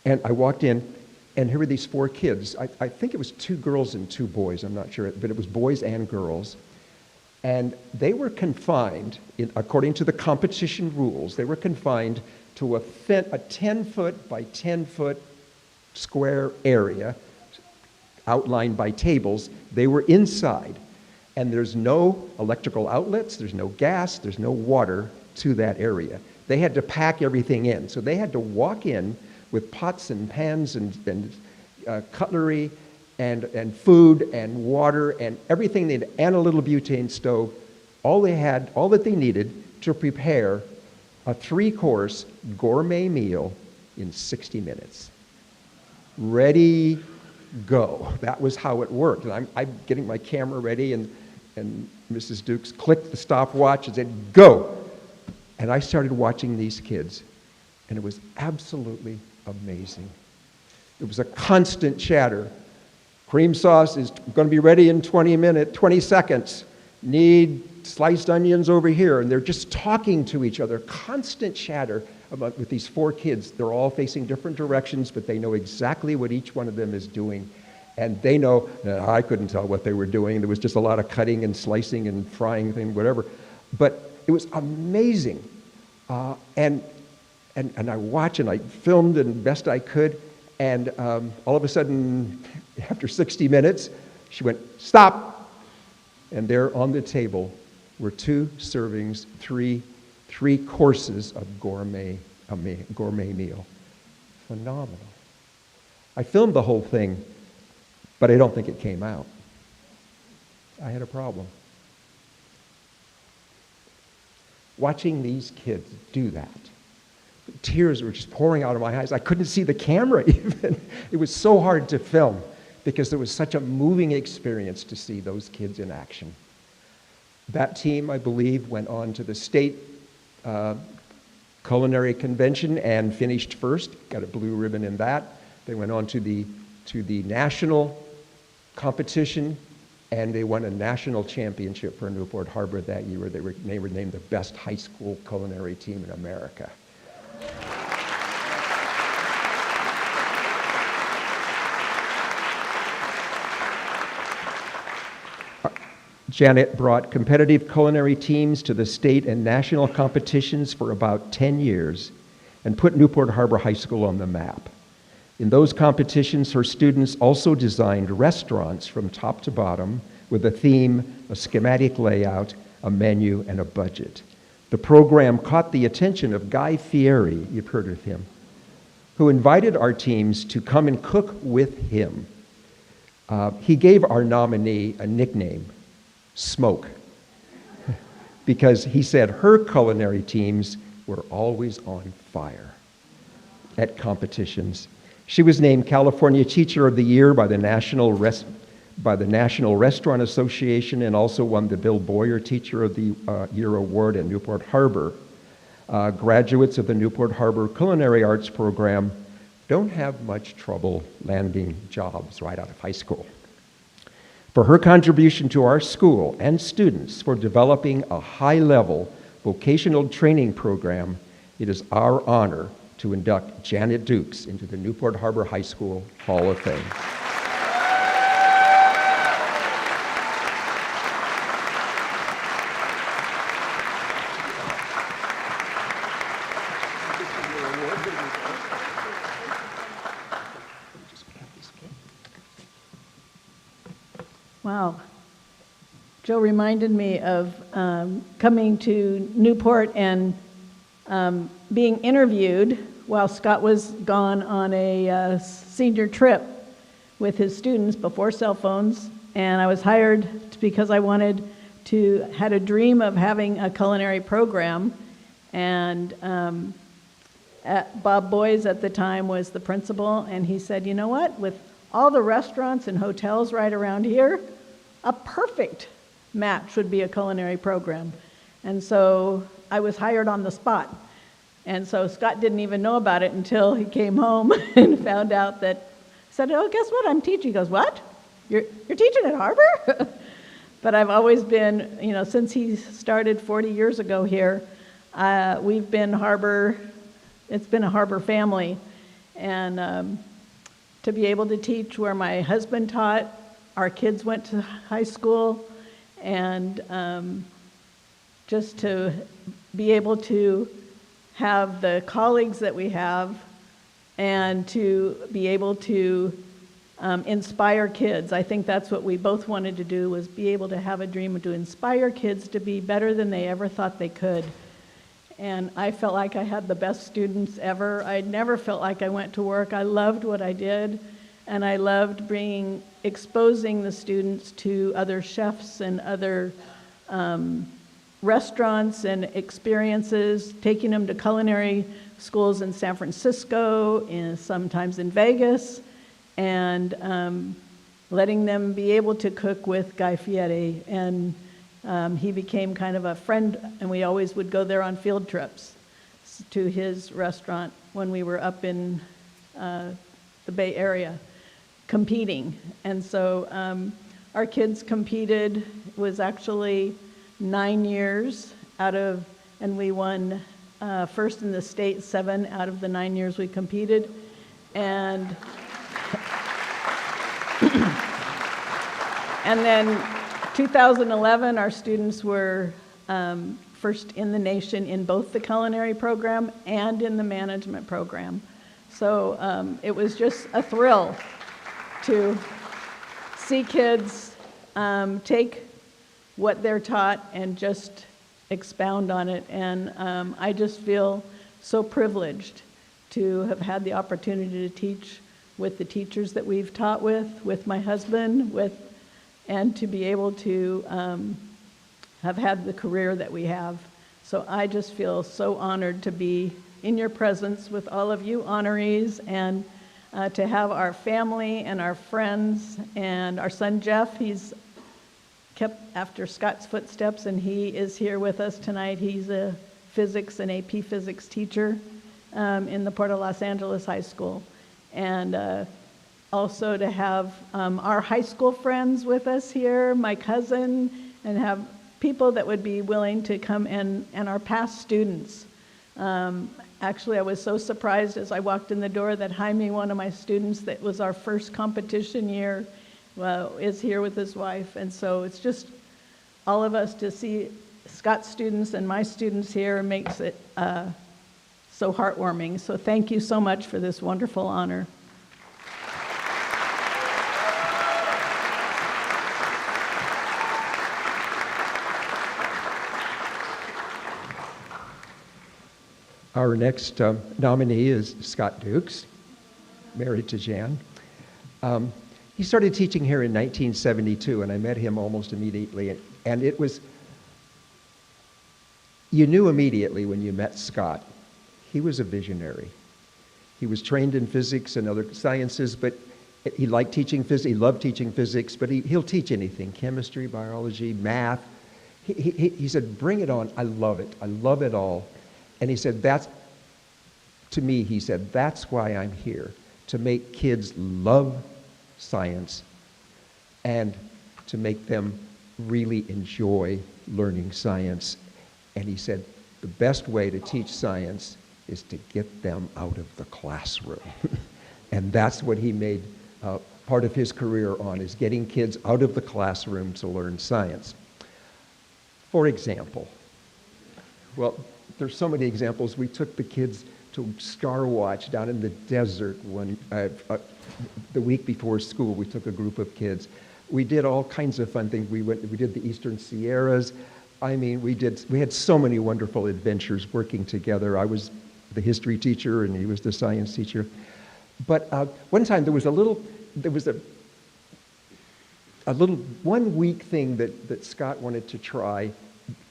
And I walked in, and here were these 4 kids. I think it was 2 girls and 2 boys, I'm not sure, but it was boys and girls. And they were confined, according to the competition rules, they were confined to a 10-foot by 10-foot square area outlined by tables. They were inside. And there's no electrical outlets, there's no gas, there's no water to that area. They had to pack everything in. So they had to walk in with pots and pans and cutlery and food and water and everything they needed, and a little butane stove. All that they needed to prepare a 3-course gourmet meal in 60 minutes. Ready, go. That was how it worked. And I'm getting my camera ready, and Mrs. Dukes clicked the stopwatch and said, go. And I started watching these kids, and it was absolutely amazing. It was a constant chatter. Cream sauce is going to be ready in 20 seconds. Need sliced onions over here. And they're just talking to each other. Constant chatter with these 4 kids. They're all facing different directions, but they know exactly what each one of them is doing. And they know, I couldn't tell what they were doing. There was just a lot of cutting and slicing and frying things, whatever. But it was amazing. And I watched and I filmed as best I could. And all of a sudden, after 60 minutes, she went, stop. And there on the table were 2 servings, 3 courses of gourmet meal. Phenomenal. I filmed the whole thing, but I don't think it came out. I had a problem. Watching these kids do that, tears were just pouring out of my eyes. I couldn't see the camera even. It was so hard to film because it was such a moving experience to see those kids in action. That team, I believe, went on to the state culinary convention and finished first, got a blue ribbon in that. They went on to the national competition, and they won a national championship for Newport Harbor that year. They were named the best high school culinary team in America. Janet brought competitive culinary teams to the state and national competitions for about 10 years and put Newport Harbor High School on the map. In those competitions, her students also designed restaurants from top to bottom with a theme, a schematic layout, a menu, and a budget. The program caught the attention of Guy Fieri, you've heard of him, who invited our teams to come and cook with him. He gave our nominee a nickname, Smoke, because he said her culinary teams were always on fire at competitions. She was named California Teacher of the Year by the National Restaurant Association and also won the Bill Boyer Teacher of the Year Award at Newport Harbor. Graduates of the Newport Harbor Culinary Arts Program don't have much trouble landing jobs right out of high school. For her contribution to our school and students for developing a high-level vocational training program, it is our honor to induct Janet Dukes into the Newport Harbor High School Hall of Fame.
Wow. Joe reminded me of coming to Newport and being interviewed while Scott was gone on a senior trip with his students before cell phones. And I was hired because I had a dream of having a culinary program. And Bob Boys at the time was the principal, and he said, you know what, with all the restaurants and hotels right around here, a perfect match would be a culinary program. And so I was hired on the spot. And so Scott didn't even know about it until he came home and found out that, said, oh, guess what, I'm teaching. He goes, what? You're teaching at Harbor? But I've always been, since he started 40 years ago here, we've been Harbor, it's been a Harbor family. And to be able to teach where my husband taught, our kids went to high school, and just to be able to have the colleagues that we have and to be able to inspire kids. I think that's what we both wanted to do, was be able to have a dream to inspire kids to be better than they ever thought they could. And I felt like I had the best students ever. I never felt like I went to work. I loved what I did, and I loved exposing the students to other chefs and other restaurants and experiences, taking them to culinary schools in San Francisco, and sometimes in Vegas, and letting them be able to cook with Guy Fieri. And he became kind of a friend, and we always would go there on field trips to his restaurant when we were up in the Bay Area competing. And so our kids competed. It was actually 9 years and we won first in the state 7 out of the 9 years we competed. And and then 2011, our students were first in the nation in both the culinary program and in the management program. So it was just a thrill to see kids take what they're taught and just expound on it. And I just feel so privileged to have had the opportunity to teach with the teachers that we've taught with my husband, and to be able to have had the career that we have. So I just feel so honored to be in your presence with all of you honorees, and to have our family and our friends and our son Jeff. He's kept after Scott's footsteps, and he is here with us tonight. He's a physics and AP physics teacher in the Port of Los Angeles High School. And also to have our high school friends with us here, my cousin, and have people that would be willing to come, and our past students. Actually, I was so surprised as I walked in the door that Jaime, one of my students that was our first competition year, is here with his wife. And so it's just all of us to see Scott's students and my students here makes it so heartwarming. So thank you so much for this wonderful honor.
Our next nominee is Scott Dukes, married to Jan. He started teaching here in 1972, and I met him almost immediately. And it was, you knew immediately when you met Scott, he was a visionary. He was trained in physics and other sciences, but he liked teaching physics. He loved teaching physics, but he'll teach anything: chemistry, biology, math. He said, "Bring it on! I love it. I love it all." And he said, to me, he said, that's why I'm here, to make kids love science and to make them really enjoy learning science. And he said, the best way to teach science is to get them out of the classroom. And that's what he made part of his career on, is getting kids out of the classroom to learn science. For example, well, there's so many examples. We took the kids to Star Watch down in the desert the week before school. We took a group of kids. We did all kinds of fun things. We did the Eastern Sierras. I mean, we had so many wonderful adventures working together. I was the history teacher and he was the science teacher. But one time there was a little 1 week thing that Scott wanted to try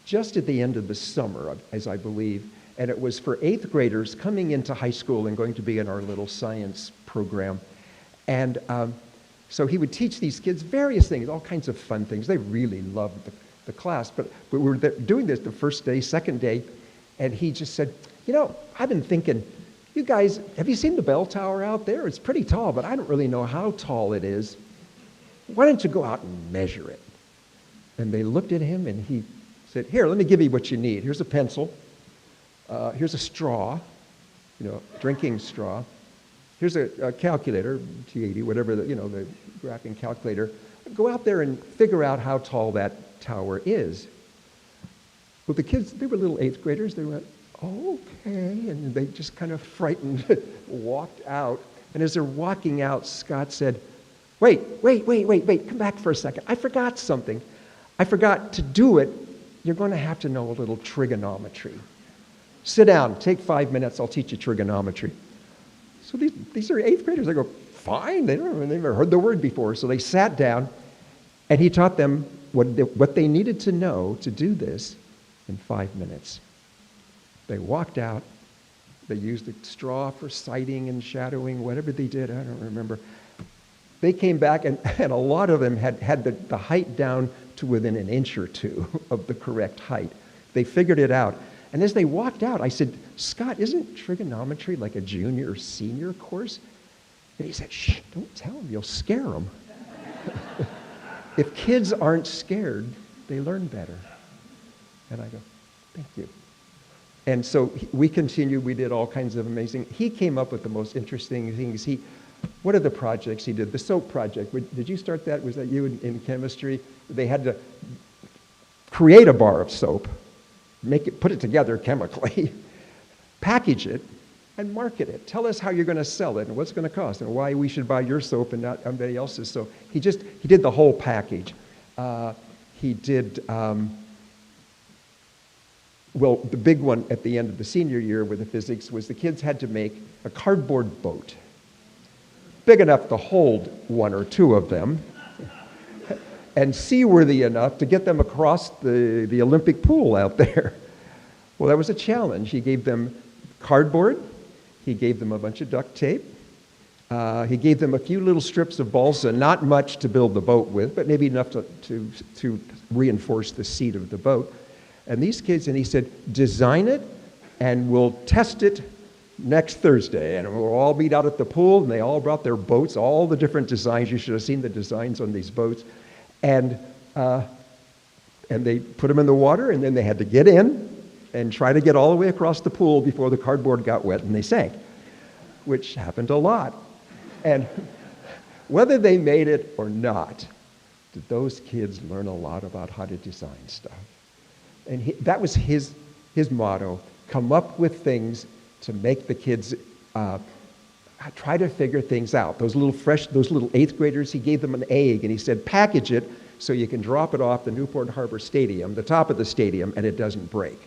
just at the end of the summer, as I believe, and it was for 8th graders coming into high school and going to be in our little science program. And so he would teach these kids various things, all kinds of fun things. They really loved the class, but we were doing this the first day, second day, and he just said, you know, I've been thinking, you guys, have you seen the bell tower out there? It's pretty tall, but I don't really know how tall it is. Why don't you go out and measure it? And they looked at him and he said, here, let me give you what you need. Here's a pencil. Here's a straw, drinking straw. Here's a calculator, T80, whatever, the graphing calculator. Go out there and figure out how tall that tower is. Well, the kids, they were little 8th graders. They went, okay. And they just kind of frightened walked out. And as they're walking out, Scott said, wait, come back for a second. I forgot something. I forgot to do it. You're going to have to know a little trigonometry. Sit down, take 5 minutes, I'll teach you trigonometry. So these are 8th graders. They go, fine, they've never heard the word before. So they sat down, and he taught them what they needed to know to do this in 5 minutes. They walked out. They used the straw for sighting and shadowing, whatever they did, I don't remember. They came back, and a lot of them had the height down to within an inch or two of the correct height. They figured it out. And as they walked out, I said, Scott, isn't trigonometry like a junior or senior course? And he said, shh, don't tell them, you'll scare them. If kids aren't scared, they learn better. And I go, thank you. And so we continued, we did all kinds of amazing, he came up with the most interesting things. What are the projects he did? The soap project, did you start that? Was that you in chemistry? They had to create a bar of soap, put it together chemically, package it, and market it. Tell us how you're going to sell it and what's going to cost and why we should buy your soap and not anybody else's soap. He did the whole package. He did, well, the big one at the end of the senior year with the physics was the kids had to make a cardboard boat, big enough to hold 1 or 2 of them, and seaworthy enough to get them across the Olympic pool out there. Well, that was a challenge. He gave them cardboard. He gave them a bunch of duct tape. He gave them a few little strips of balsa, not much to build the boat with, but maybe enough to reinforce the seat of the boat. And these kids, and he said, design it, and we'll test it next Thursday. And we'll all meet out at the pool, and they all brought their boats, all the different designs. You should have seen the designs on these boats. And they put them in the water, and then they had to get in and try to get all the way across the pool before the cardboard got wet and they sank, which happened a lot. And whether they made it or not, did those kids learn a lot about how to design stuff. And that was his motto, come up with things to make the kids try to figure things out. Those little 8th graders, he gave them an egg and he said, package it so you can drop it off the Newport Harbor Stadium, the top of the stadium, and it doesn't break.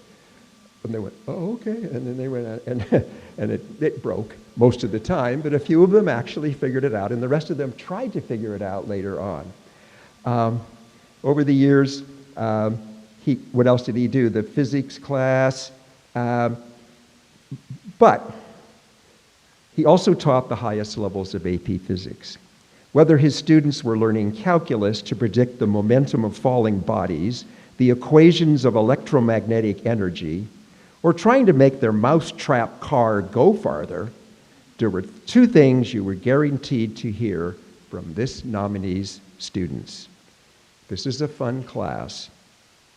And they went, oh, okay. And then they went, and it broke most of the time, but a few of them actually figured it out, and the rest of them tried to figure it out later on. Over the years, what else did he do? The physics class, but he also taught the highest levels of AP Physics. Whether his students were learning calculus to predict the momentum of falling bodies, the equations of electromagnetic energy, or trying to make their mousetrap car go farther, there were 2 things you were guaranteed to hear from this nominee's students. This is a fun class,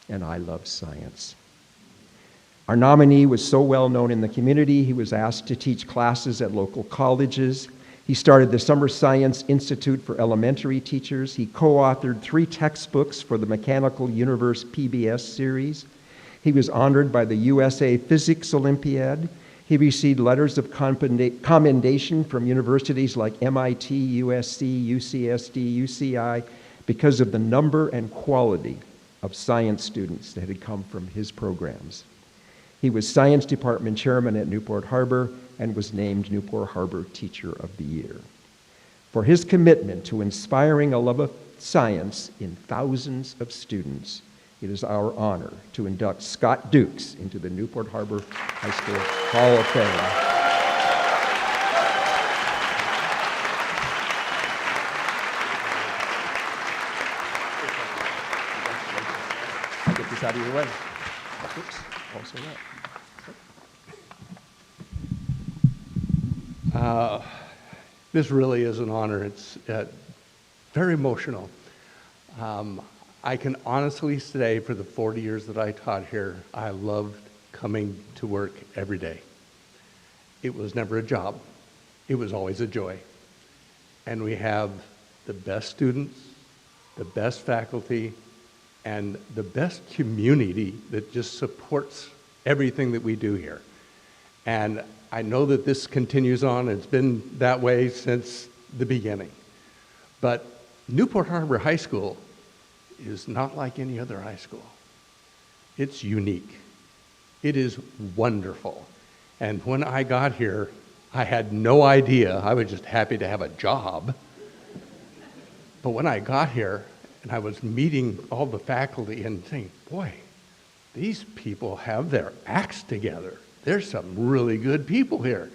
and I love science. Our nominee was so well known in the community, he was asked to teach classes at local colleges. He started the Summer Science Institute for elementary teachers. He co-authored 3 textbooks for the Mechanical Universe PBS series. He was honored by the USA Physics Olympiad. He received letters of commendation from universities like MIT, USC, UCSD, UCI, because of the number and quality of science students that had come from his programs. He was Science Department Chairman at Newport Harbor and was named Newport Harbor Teacher of the Year. For his commitment to inspiring a love of science in thousands of students, it is our honor to induct Scott Dukes into the Newport Harbor High School Hall of Fame. I'll get this out of your way. Oops, also that.
This really is an honor. It's very emotional. I can honestly say for the 40 years that I taught here, I loved coming to work every day. It was never a job. It was always a joy. And we have the best students, the best faculty, and the best community that just supports everything that we do here. And I know that this continues on. It's been that way since the beginning. But Newport Harbor High School is not like any other high school. It's unique. It is wonderful. And when I got here, I had no idea. I was just happy to have a job. But when I got here and I was meeting all the faculty and saying, boy, these people have their acts together. There's some really good people here.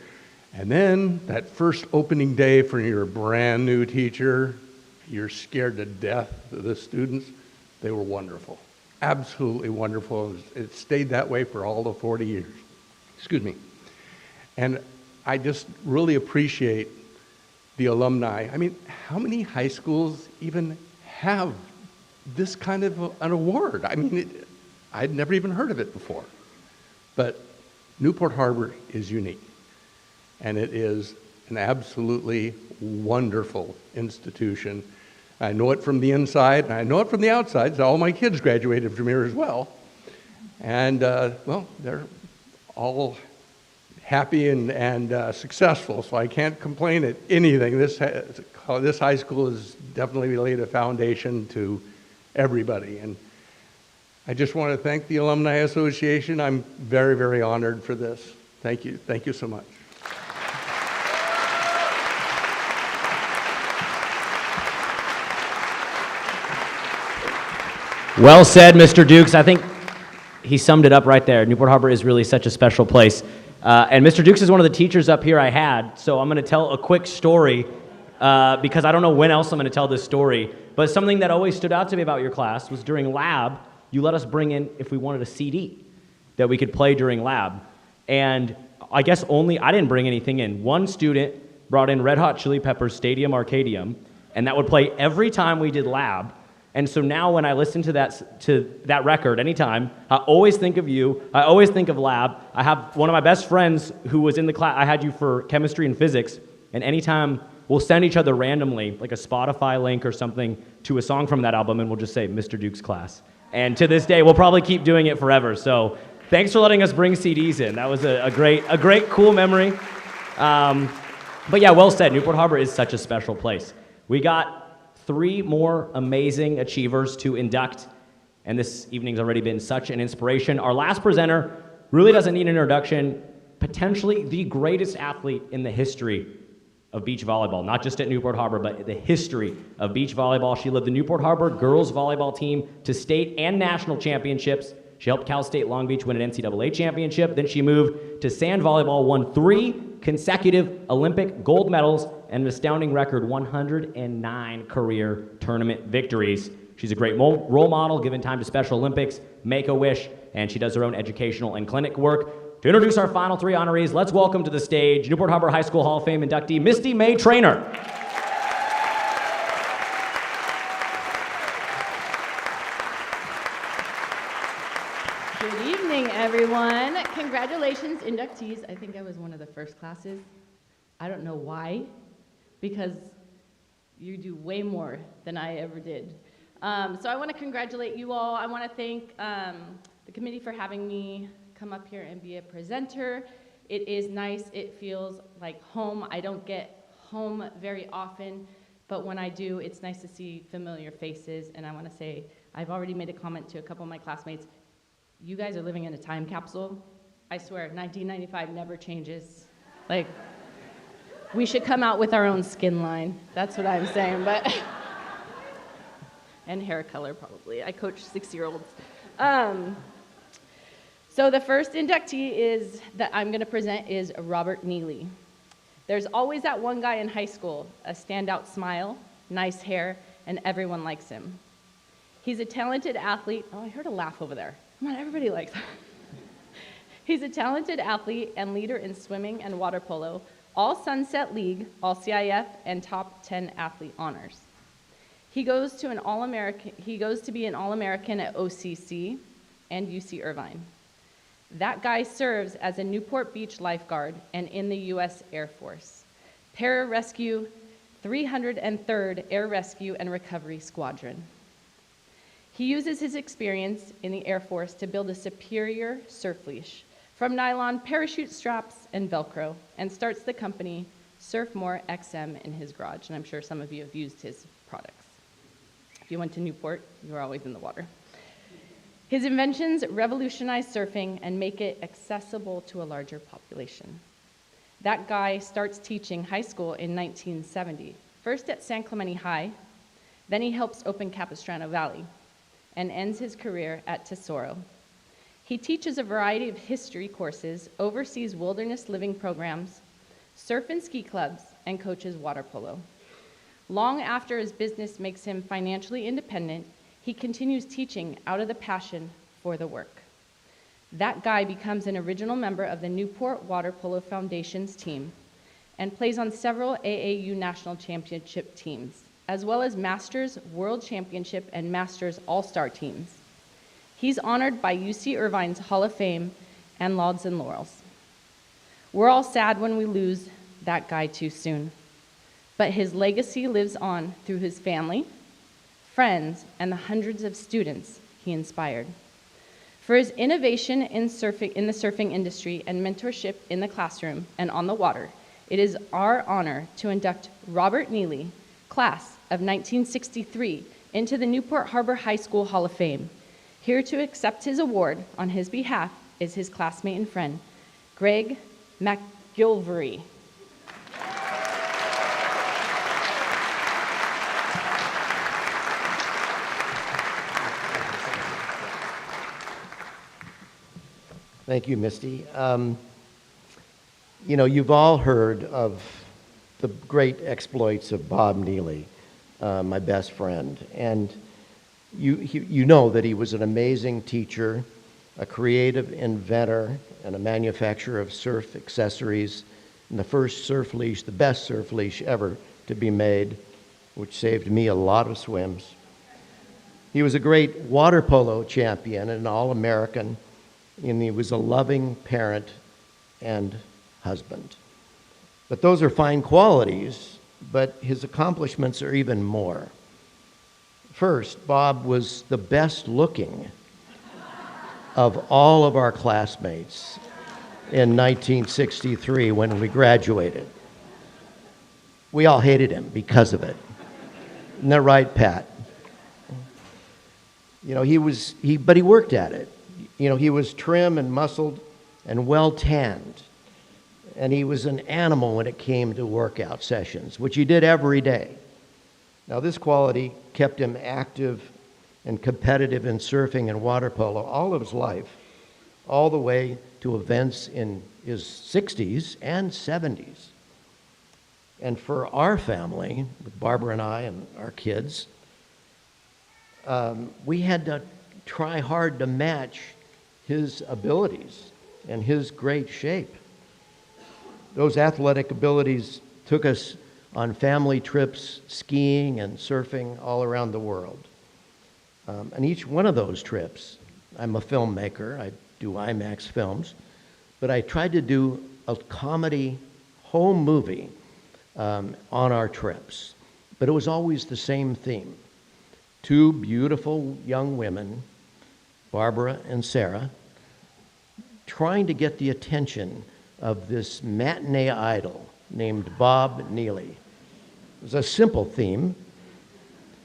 And then that first opening day for your brand new teacher, you're scared to death of the students. They were wonderful, absolutely wonderful. It stayed that way for all the 40 years. Excuse me. And I just really appreciate the alumni. I mean, how many high schools even have this kind of an award? I mean, I'd never even heard of it before. But Newport Harbor is unique, and it is an absolutely wonderful institution. I know it from the inside, and I know it from the outside. So all my kids graduated from here as well. And, well, they're all happy and successful, so I can't complain at anything. This high school has definitely laid a foundation to everybody. And I just want to thank the Alumni Association. I'm very, very honored for this. Thank you. Thank you so much.
Well said, Mr. Dukes. I think he summed it up right there. Newport Harbor is really such a special place. And Mr. Dukes is one of the teachers up here I had, so I'm going to tell a quick story because I don't know when else I'm going to tell this story. But something that always stood out to me about your class was during lab, you let us bring in, if we wanted, a CD that we could play during lab. And I guess I didn't bring anything in. One student brought in Red Hot Chili Peppers' Stadium Arcadium, and that would play every time we did lab. And so now when I listen to that record anytime, I always think of you. I always think of lab. I have one of my best friends who was in the class. I had you for chemistry and physics, and anytime we'll send each other randomly, like a Spotify link or something, to a song from that album, and we'll just say, Mr. Duke's class. And to this day, we'll probably keep doing it forever. So thanks for letting us bring CDs in. That was a great, cool memory. But yeah, well said. Newport Harbor is such a special place. We got 3 more amazing achievers to induct, and this evening's already been such an inspiration. Our last presenter really doesn't need an introduction, potentially the greatest athlete in the history of beach volleyball, not just at Newport Harbor, but the history of beach volleyball. She led the Newport Harbor girls volleyball team to state and national championships. She helped Cal State Long Beach win an NCAA championship. Then she moved to sand volleyball, won 3 consecutive Olympic gold medals, and an astounding record 109 career tournament victories. She's a great role model, given time to Special Olympics, Make-A-Wish, and she does her own educational and clinic work. To introduce our final 3 honorees, let's welcome to the stage Newport Harbor High School Hall of Fame inductee, Misty May Traynor.
Good evening, everyone. Congratulations, inductees. I think I was one of the first classes. I don't know why, because you do way more than I ever did. So I want to congratulate you all. I want to thank the committee for having me come up here and be a presenter. It is nice. It feels like home. I don't get home very often, but when I do, it's nice to see familiar faces. And I want to say, I've already made a comment to a couple of my classmates. You guys are living in a time capsule. I swear, 1995 never changes. Like, we should come out with our own skin line. That's what I'm saying, but. And hair color, probably. I coach 6-year-olds. So the first inductee that I'm going to present is Robert Neely. There's always that one guy in high school, a standout smile, nice hair, and everyone likes him. He's a talented athlete. Oh, I heard a laugh over there. Come on, everybody likes him. He's a talented athlete and leader in swimming and water polo, all Sunset League, all CIF, and top 10 athlete honors. He goes to be an All-American at OCC and UC Irvine. That guy serves as a Newport Beach lifeguard and in the U.S. Air Force, Pararescue 303rd Air Rescue and Recovery Squadron. He uses his experience in the Air Force to build a superior surf leash from nylon parachute straps and Velcro, and starts the company Surfmore XM in his garage, and I'm sure some of you have used his products. If you went to Newport, you were always in the water. His inventions revolutionize surfing and make it accessible to a larger population. That guy starts teaching high school in 1970, first at San Clemente High, then he helps open Capistrano Valley, and ends his career at Tesoro. He teaches a variety of history courses, oversees wilderness living programs, surf and ski clubs, and coaches water polo. Long after his business makes him financially independent, he continues teaching out of the passion for the work. That guy becomes an original member of the Newport Water Polo Foundation's team and plays on several AAU National Championship teams, as well as Masters World Championship and Masters All-Star teams. He's honored by UC Irvine's Hall of Fame and Lauds and Laurels. We're all sad when we lose that guy too soon, but his legacy lives on through his family, friends, and the hundreds of students he inspired. For his innovation in the surfing industry and mentorship in the classroom and on the water, it is our honor to induct Robert Neely, class of 1963, into the Newport Harbor High School Hall of Fame. Here to accept his award on his behalf is his classmate and friend, Greg McGilvery.
Thank you, Misty. You know, you've all heard of the great exploits of Bob Neely, my best friend. And you know that he was an amazing teacher, a creative inventor, and a manufacturer of surf accessories, and the first surf leash, the best surf leash ever to be made, which saved me a lot of swims. He was a great water polo champion and an All-American, and he was a loving parent and husband. But those are fine qualities, but his accomplishments are even more. First, Bob was the best looking of all of our classmates in 1963 when we graduated. We all hated him because of it. Isn't that right, Pat? You know, but he worked at it. You know, he was trim and muscled and well tanned. And he was an animal when it came to workout sessions, which he did every day. Now, this quality kept him active and competitive in surfing and water polo all of his life, all the way to events in his 60s and 70s. And for our family, with Barbara and I and our kids, we had to try hard to match his abilities and his great shape. Those athletic abilities took us on family trips, skiing and surfing all around the world. And each one of those trips, I'm a filmmaker, I do IMAX films, but I tried to do a comedy home movie on our trips. But it was always the same theme. Two beautiful young women, Barbara and Sarah, trying to get the attention of this matinee idol named Bob Neely. It was a simple theme,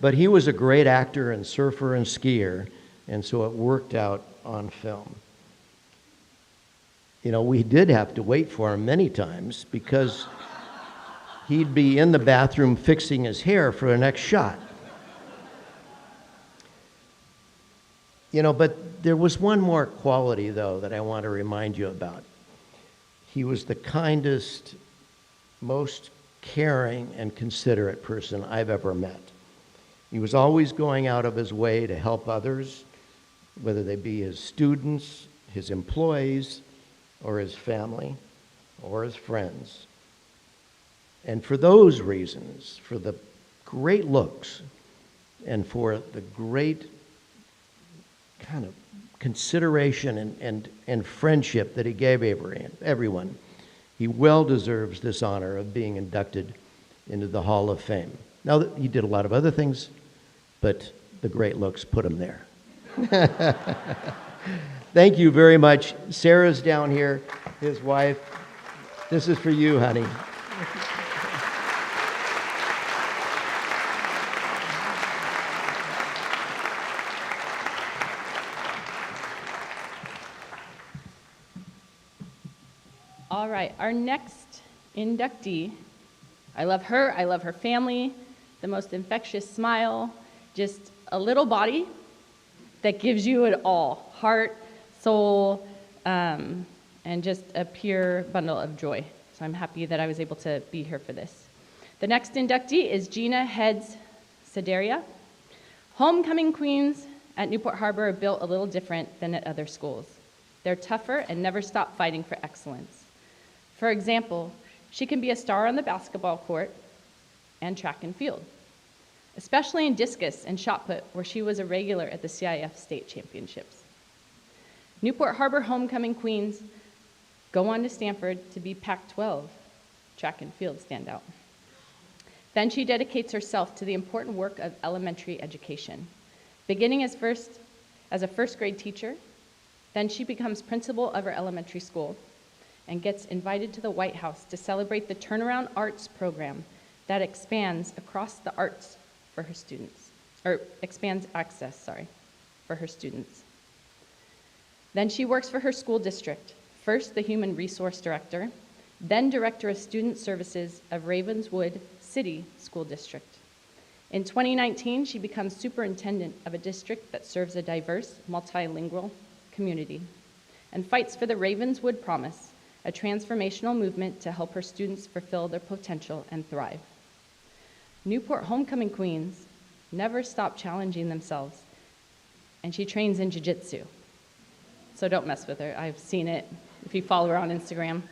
but he was a great actor and surfer and skier, and so it worked out on film. You know, we did have to wait for him many times because he'd be in the bathroom fixing his hair for the next shot. You know, but there was one more quality, though, that I want to remind you about. He was the kindest, most caring and considerate person I've ever met. He was always going out of his way to help others, whether they be his students, his employees, or his family, or his friends. And for those reasons, for the great looks, and for the great kind of consideration and friendship that he gave everyone, he well deserves this honor of being inducted into the Hall of Fame. Now, he did a lot of other things, but the great looks put him there. Thank you very much. Sarah's down here, his wife. This is for you, honey.
All right, our next inductee, I love her family, the most infectious smile, just a little body that gives you it all, heart, soul, and just a pure bundle of joy. So I'm happy that I was able to be here for this. The next inductee is Gina Heads Sederia. Homecoming queens at Newport Harbor are built a little different than at other schools. They're tougher and never stop fighting for excellence. For example, she can be a star on the basketball court and track and field, especially in discus and shot put, where she was a regular at the CIF state championships. Newport Harbor homecoming queens go on to Stanford to be Pac-12 track and field standout. Then she dedicates herself to the important work of elementary education, beginning as a first grade teacher. Then she becomes principal of her elementary school and gets invited to the White House to celebrate the Turnaround Arts program that expands across the arts for her students, or expands access, for her students. Then she works for her school district, first the Human Resource Director, then Director of Student Services of Ravenswood City School District. In 2019, she becomes superintendent of a district that serves a diverse, multilingual community and fights for the Ravenswood Promise, a transformational movement to help her students fulfill their potential and thrive. Newport homecoming queens never stop challenging themselves, and she trains in jiu-jitsu. So don't mess with her. I've seen it if you follow her on Instagram.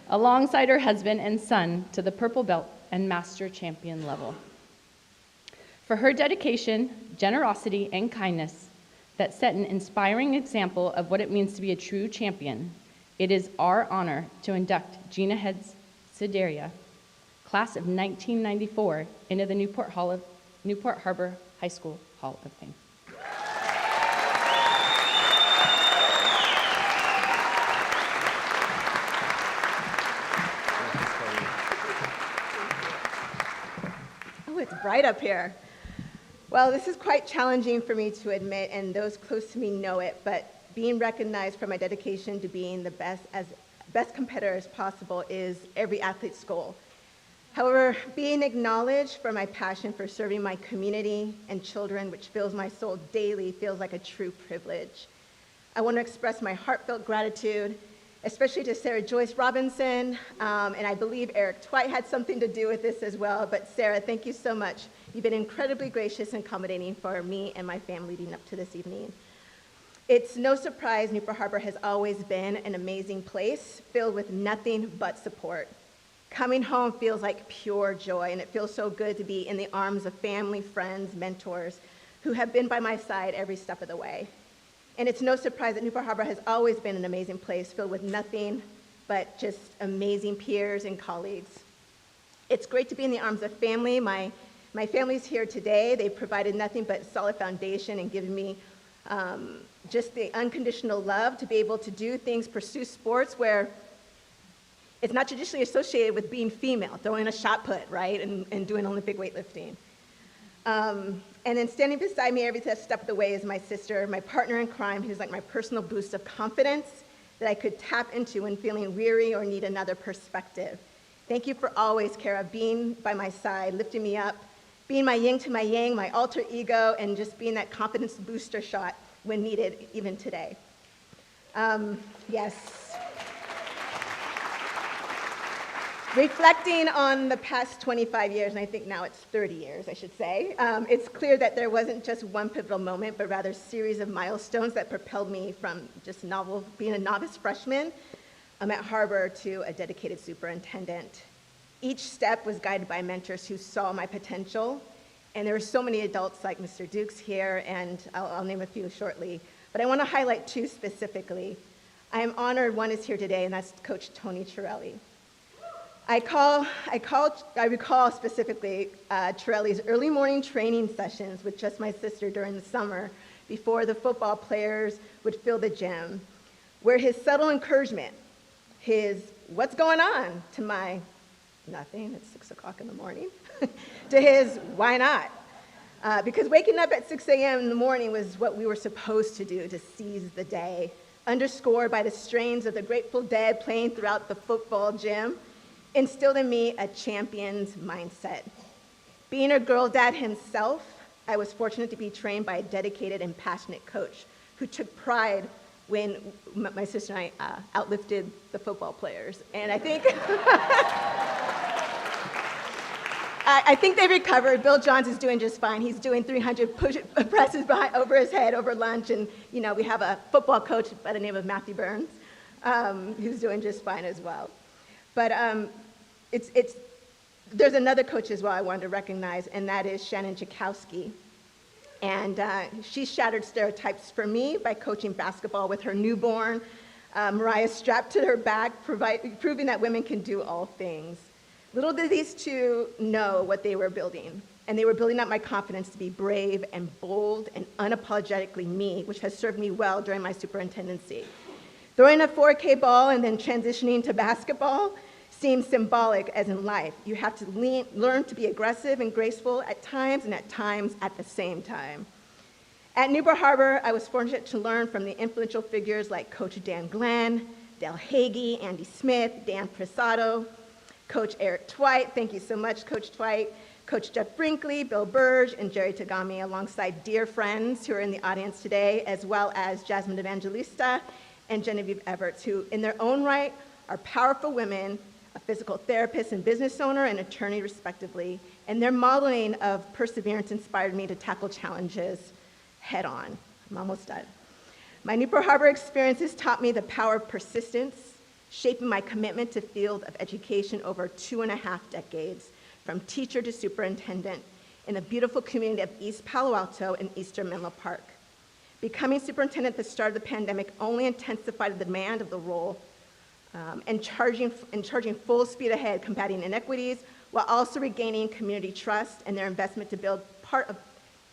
Alongside her husband and son to the purple belt and master champion level. For her dedication, generosity, and kindness that set an inspiring example of what it means to be a true champion, it is our honor to induct Gina Heads Sederia, class of 1994, into the Newport Harbor High School Hall of Fame.
Oh, it's bright up here. Well, this is quite challenging for me to admit, and those close to me know it, but being recognized for my dedication to being the best competitor as possible is every athlete's goal. However, being acknowledged for my passion for serving my community and children, which fills my soul daily, feels like a true privilege. I want to express my heartfelt gratitude, especially to Sarah Joyce Robinson, and I believe Eric Twite had something to do with this as well, but Sarah, thank you so much. You've been incredibly gracious and accommodating for me and my family leading up to this evening. It's no surprise Newport Harbor has always been an amazing place filled with nothing but support. Coming home feels like pure joy, and it feels so good to be in the arms of family, friends, mentors who have been by my side every step of the way. And it's no surprise that Newport Harbor has always been an amazing place filled with nothing but just amazing peers and colleagues. It's great to be in the arms of family. My family's here today. They've provided nothing but solid foundation and given me just the unconditional love to be able to do things, pursue sports where It's not traditionally associated with being female, throwing a shot put, right, and doing Olympic weightlifting. And then standing beside me every step of the way is my sister, my partner in crime, who's like my personal boost of confidence that I could tap into when feeling weary or need another perspective. Thank you for always, Kara, being by my side, lifting me up, being my yin to my yang, my alter ego, and just being that confidence booster shot when needed, even today. Yes. Reflecting on the past 25 years, and I think now it's 30 years, I should say, it's clear that there wasn't just one pivotal moment, but rather a series of milestones that propelled me from just being a novice freshman at Harbor to a dedicated superintendent. Each step was guided by mentors who saw my potential, and there were so many adults like Mr. Dukes here, and I'll name a few shortly, but I want to highlight two specifically. I am honored one is here today, and that's Coach Tony Chiarelli. I recall specifically Chiarelli's early morning training sessions with just my sister during the summer before the football players would fill the gym, where his subtle encouragement, his "what's going on?" to my "nothing, it's 6 o'clock in the morning," to his "why not?" Because waking up at 6 a.m. in the morning was what we were supposed to do to seize the day, underscored by the strains of the Grateful Dead playing throughout the football gym, instilled in me a champion's mindset. Being a girl dad himself, I was fortunate to be trained by a dedicated and passionate coach who took pride when my sister and I outlifted the football players. And I think I think they recovered. Bill Johns is doing just fine. He's doing 300 presses over his head over lunch. And we have a football coach by the name of Matthew Burns, who's doing just fine as well. But there's another coach as well I wanted to recognize, and that is Shannon Jakowski. And she shattered stereotypes for me by coaching basketball with her newborn, Mariah strapped to her back, proving that women can do all things. Little did these two know what they were building, and they were building up my confidence to be brave and bold and unapologetically me, which has served me well during my superintendency. Throwing a 4K ball and then transitioning to basketball seems symbolic as in life. You have to learn to be aggressive and graceful at times and at times at the same time. At Newport Harbor, I was fortunate to learn from the influential figures like Coach Dan Glenn, Del Hagee, Andy Smith, Dan Prasado, Coach Eric Twite, thank you so much, Coach Twite, Coach Jeff Brinkley, Bill Burge, and Jerry Tagami, alongside dear friends who are in the audience today, as well as Jasmine Evangelista and Genevieve Everts, who in their own right are powerful women, a physical therapist and business owner and attorney respectively, and their modeling of perseverance inspired me to tackle challenges head on. I'm almost done. My Newport Harbor experiences taught me the power of persistence, shaping my commitment to field of education over 2.5 decades, from teacher to superintendent, in the beautiful community of East Palo Alto and Eastern Menlo Park. Becoming superintendent at the start of the pandemic only intensified the demand of the role, and charging full speed ahead, combating inequities, while also regaining community trust and their investment to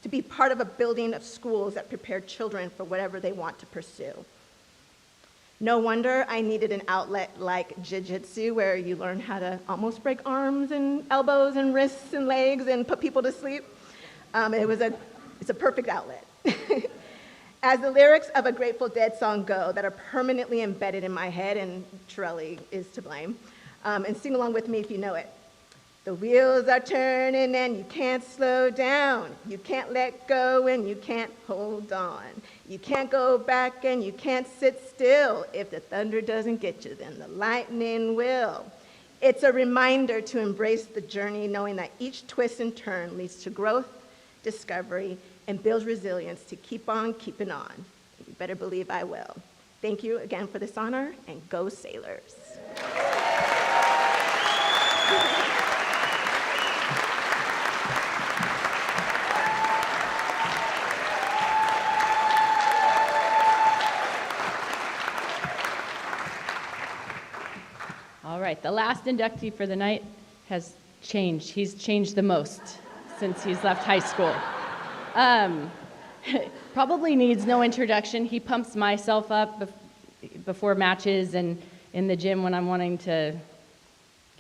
be part of a building of schools that prepare children for whatever they want to pursue. No wonder I needed an outlet like jiu-jitsu, where you learn how to almost break arms and elbows and wrists and legs and put people to sleep. It's a perfect outlet. As the lyrics of a Grateful Dead song go, that are permanently embedded in my head, and Chiarelli is to blame, and sing along with me if you know it. The wheels are turning and you can't slow down. You can't let go and you can't hold on. You can't go back and you can't sit still. If the thunder doesn't get you, then the lightning will. It's a reminder to embrace the journey, knowing that each twist and turn leads to growth, discovery, and builds resilience to keep on keeping on. You better believe I will. Thank you again for this honor, and go Sailors.
All right, the last inductee for the night has changed. He's changed the most since he's left high school. Probably needs no introduction. He pumps myself up before matches and in the gym when I'm wanting to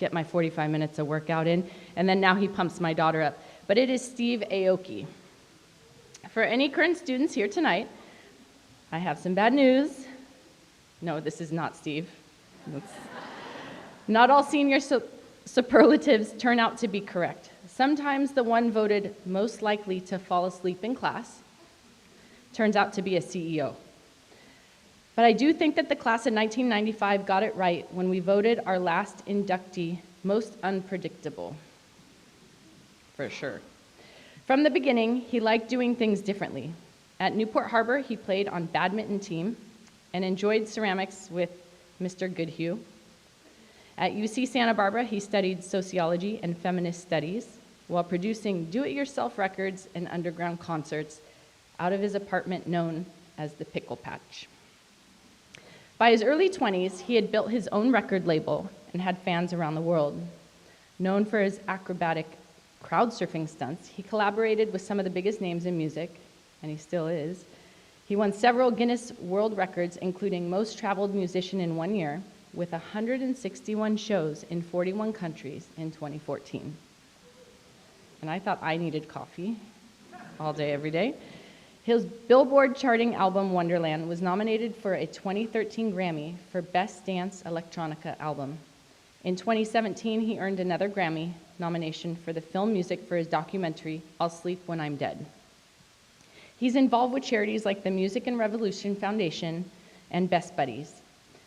get my 45 minutes of workout in, and then now he pumps my daughter up. But it is Steve Aoki. For any current students here tonight, I have some bad news. No, this is not Steve. Not all senior superlatives turn out to be correct. Sometimes the one voted most likely to fall asleep in class turns out to be a CEO. But I do think that the class of 1995 got it right when we voted our last inductee most unpredictable. For sure. From the beginning, he liked doing things differently. At Newport Harbor, he played on badminton team and enjoyed ceramics with Mr. Goodhue. At UC Santa Barbara, he studied sociology and feminist studies while producing do-it-yourself records and underground concerts out of his apartment known as the Pickle Patch. By his early 20s, he had built his own record label and had fans around the world. Known for his acrobatic crowd surfing stunts, he collaborated with some of the biggest names in music, and he still is. He won several Guinness World Records, including most traveled musician in 1 year, with 161 shows in 41 countries in 2014. And I thought I needed coffee all day, every day. His Billboard charting album, Wonderland, was nominated for a 2013 Grammy for Best Dance Electronica Album. In 2017, he earned another Grammy nomination for the film music for his documentary, I'll Sleep When I'm Dead. He's involved with charities like the Music and Revolution Foundation and Best Buddies,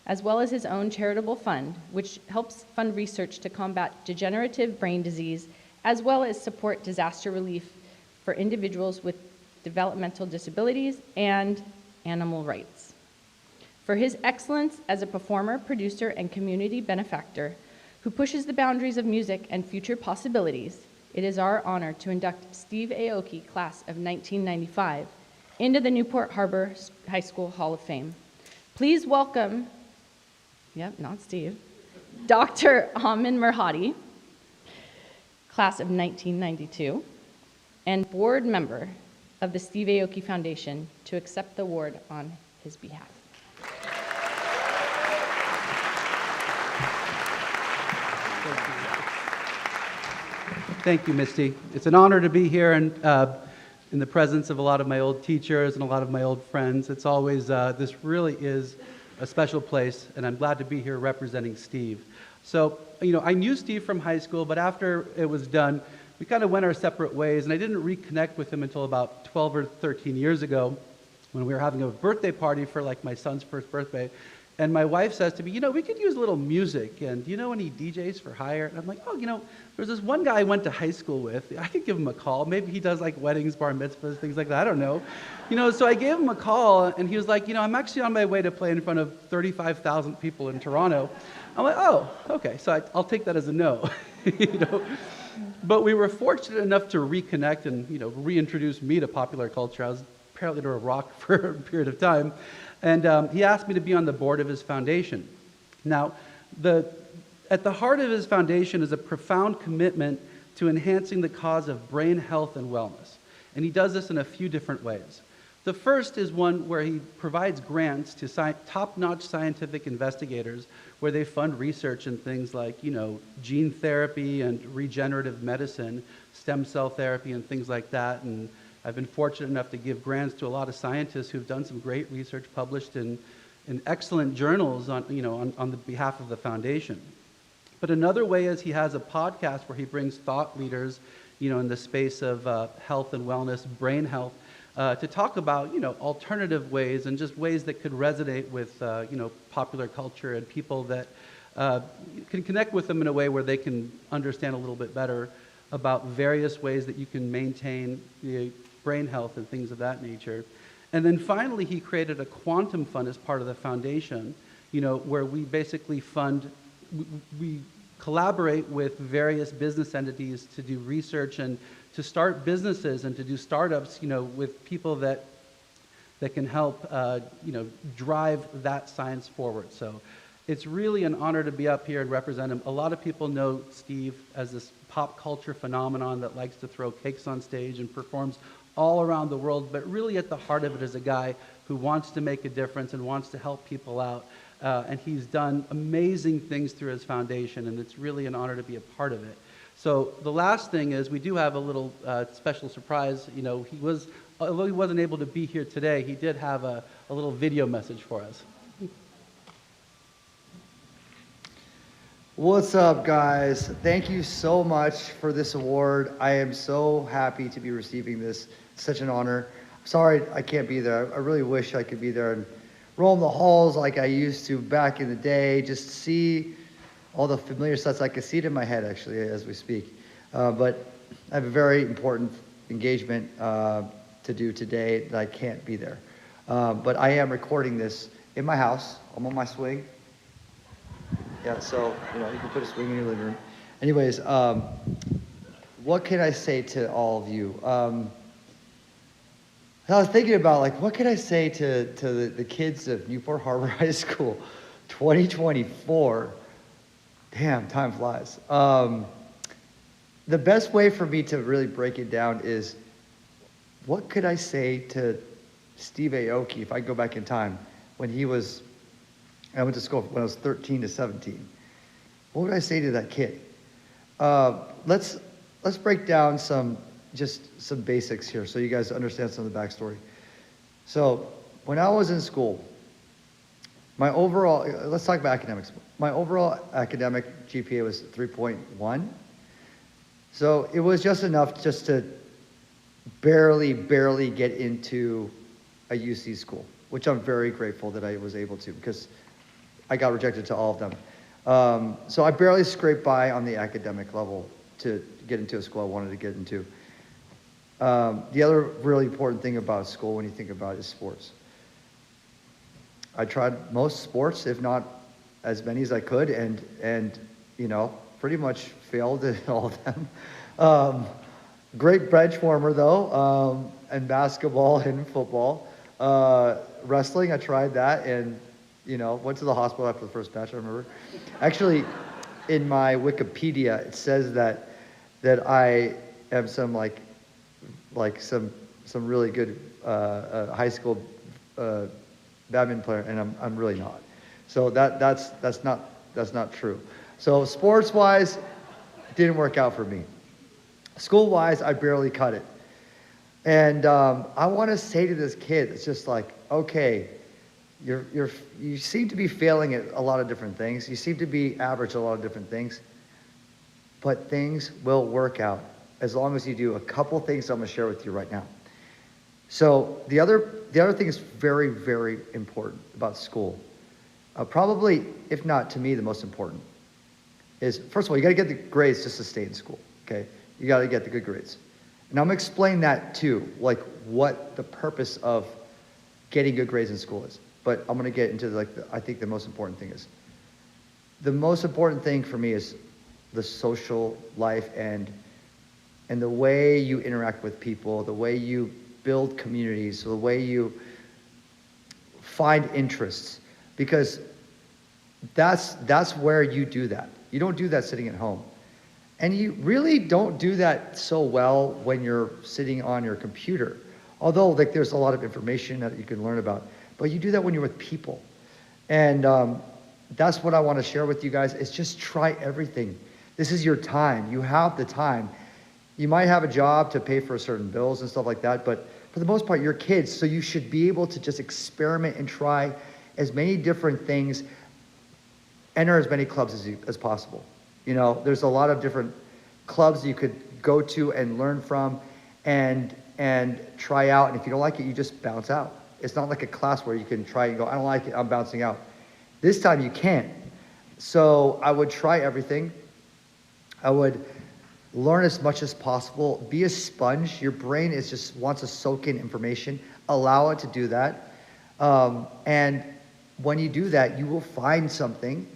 as well as his own charitable fund, which helps fund research to combat degenerative brain disease, as well as support disaster relief for individuals with developmental disabilities and animal rights. For his excellence as a performer, producer, and community benefactor who pushes the boundaries of music and future possibilities, it is our honor to induct Steve Aoki, class of 1995, into the Newport Harbor High School Hall of Fame. Please welcome, not Steve, Dr. Amin Merhati, class of 1992, and board member of the Steve Aoki Foundation, to accept the award on his behalf.
Thank you, Misty. It's an honor to be here and in the presence of a lot of my old teachers and a lot of my old friends. It's always, this really is a special place, and I'm glad to be here representing Steve. So, I knew Steve from high school, but after it was done, we kind of went our separate ways, and I didn't reconnect with him until about 12 or 13 years ago when we were having a birthday party for my son's first birthday. And my wife says to me, we could use a little music, and do you know any DJs for hire? And I'm like, there's this one guy I went to high school with. I could give him a call. Maybe he does weddings, bar mitzvahs, things like that. I don't know. So I gave him a call, and he was like, I'm actually on my way to play in front of 35,000 people in Toronto. I'm like, oh, okay. So I'll take that as a no. But we were fortunate enough to reconnect and, reintroduce me to popular culture. I was apparently under a rock for a period of time. And he asked me to be on the board of his foundation. Now, at the heart of his foundation is a profound commitment to enhancing the cause of brain health and wellness. And he does this in a few different ways. The first is one where he provides grants to top-notch scientific investigators where they fund research in things like, gene therapy and regenerative medicine, stem cell therapy and things like that. And I've been fortunate enough to give grants to a lot of scientists who've done some great research published in excellent journals on the behalf of the foundation. But another way is he has a podcast where he brings thought leaders, in the space of health and wellness, brain health, to talk about, alternative ways and just ways that could resonate with, popular culture and people that can connect with them in a way where they can understand a little bit better about various ways that you can maintain the brain health and things of that nature. And then finally, he created a quantum fund as part of the foundation, where we basically we collaborate with various business entities to do research and to start businesses and to do startups, with people that can help, drive that science forward. So it's really an honor to be up here and represent him. A lot of people know Steve as this pop culture phenomenon that likes to throw cakes on stage and performs all around the world, but really at the heart of it is a guy who wants to make a difference and wants to help people out and he's done amazing things through his foundation, and it's really an honor to be a part of it. So the last thing is we do have a little special surprise. You know, although he wasn't able to be here today, he did have a little video message for us.
What's up, guys? Thank you so much for this award. I am so happy to be receiving this. Such an honor. Sorry I can't be there. I really wish I could be there and roam the halls like I used to back in the day, just see all the familiar sights. I can see it in my head, actually, as we speak. But I have a very important engagement to do today that I can't be there. But I am recording this in my house. I'm on my swing. Yeah, so, you know, you can put a swing in your living room. Anyways, what can I say to all of you? I was thinking about, like, what can I say to the kids of Newport Harbor High School 2024? Damn, time flies. The best way for me to really break it down is, what could I say to Steve Aoki if I go back in time when I went to school when I was 13 to 17. What would I say to that kid? Let's break down some basics here so you guys understand some of the backstory. So when I was in school, let's talk about academics. My overall academic GPA was 3.1. So it was just enough just to barely get into a UC school, which I'm very grateful that I was able to, because I got rejected to all of them. So I barely scraped by on the academic level to get into a school I wanted to get into. The other really important thing about school when you think about it is sports. I tried most sports, if not as many as I could, and you know, pretty much failed at all of them. Great bench warmer though, and basketball and football. Wrestling, I tried that, and you know, went to the hospital after the first match, I remember. Actually, in my Wikipedia, it says that I am some some really good high school badminton player, and I'm really not. So that's not true. So sports-wise, it didn't work out for me. School-wise, I barely cut it. And I want to say to this kid, it's just like, okay, you seem to be failing at a lot of different things. You seem to be average at a lot of different things. But things will work out as long as you do a couple things I'm going to share with you right now. So the other thing is very, very important about school. Probably, if not to me, the most important is, first of all, you got to get the grades just to stay in school, okay? You got to get the good grades. And I'm going to explain that too, like what the purpose of getting good grades in school is. But I'm going to get into I think the most important thing is. The most important thing for me is the social life and the way you interact with people, the way you build communities, the way you find interests, because that's where you do that. You don't do that sitting at home. And you really don't do that so well when you're sitting on your computer. Although there's a lot of information that you can learn about, but you do that when you're with people. And that's what I want to share with you guys, is just try everything. This is your time. You have the time. You might have a job to pay for certain bills and stuff like that, but for the most part, you're kids, so you should be able to just experiment and try as many different things, enter as many clubs as possible. You know, there's a lot of different clubs you could go to and learn from and try out, and if you don't like it, you just bounce out. It's not like a class where you can try and go, I don't like it, I'm bouncing out. This time you can't. So I would try everything. I would learn as much as possible. Be a sponge. Your brain wants to soak in information. Allow it to do that. And when you do that, you will find something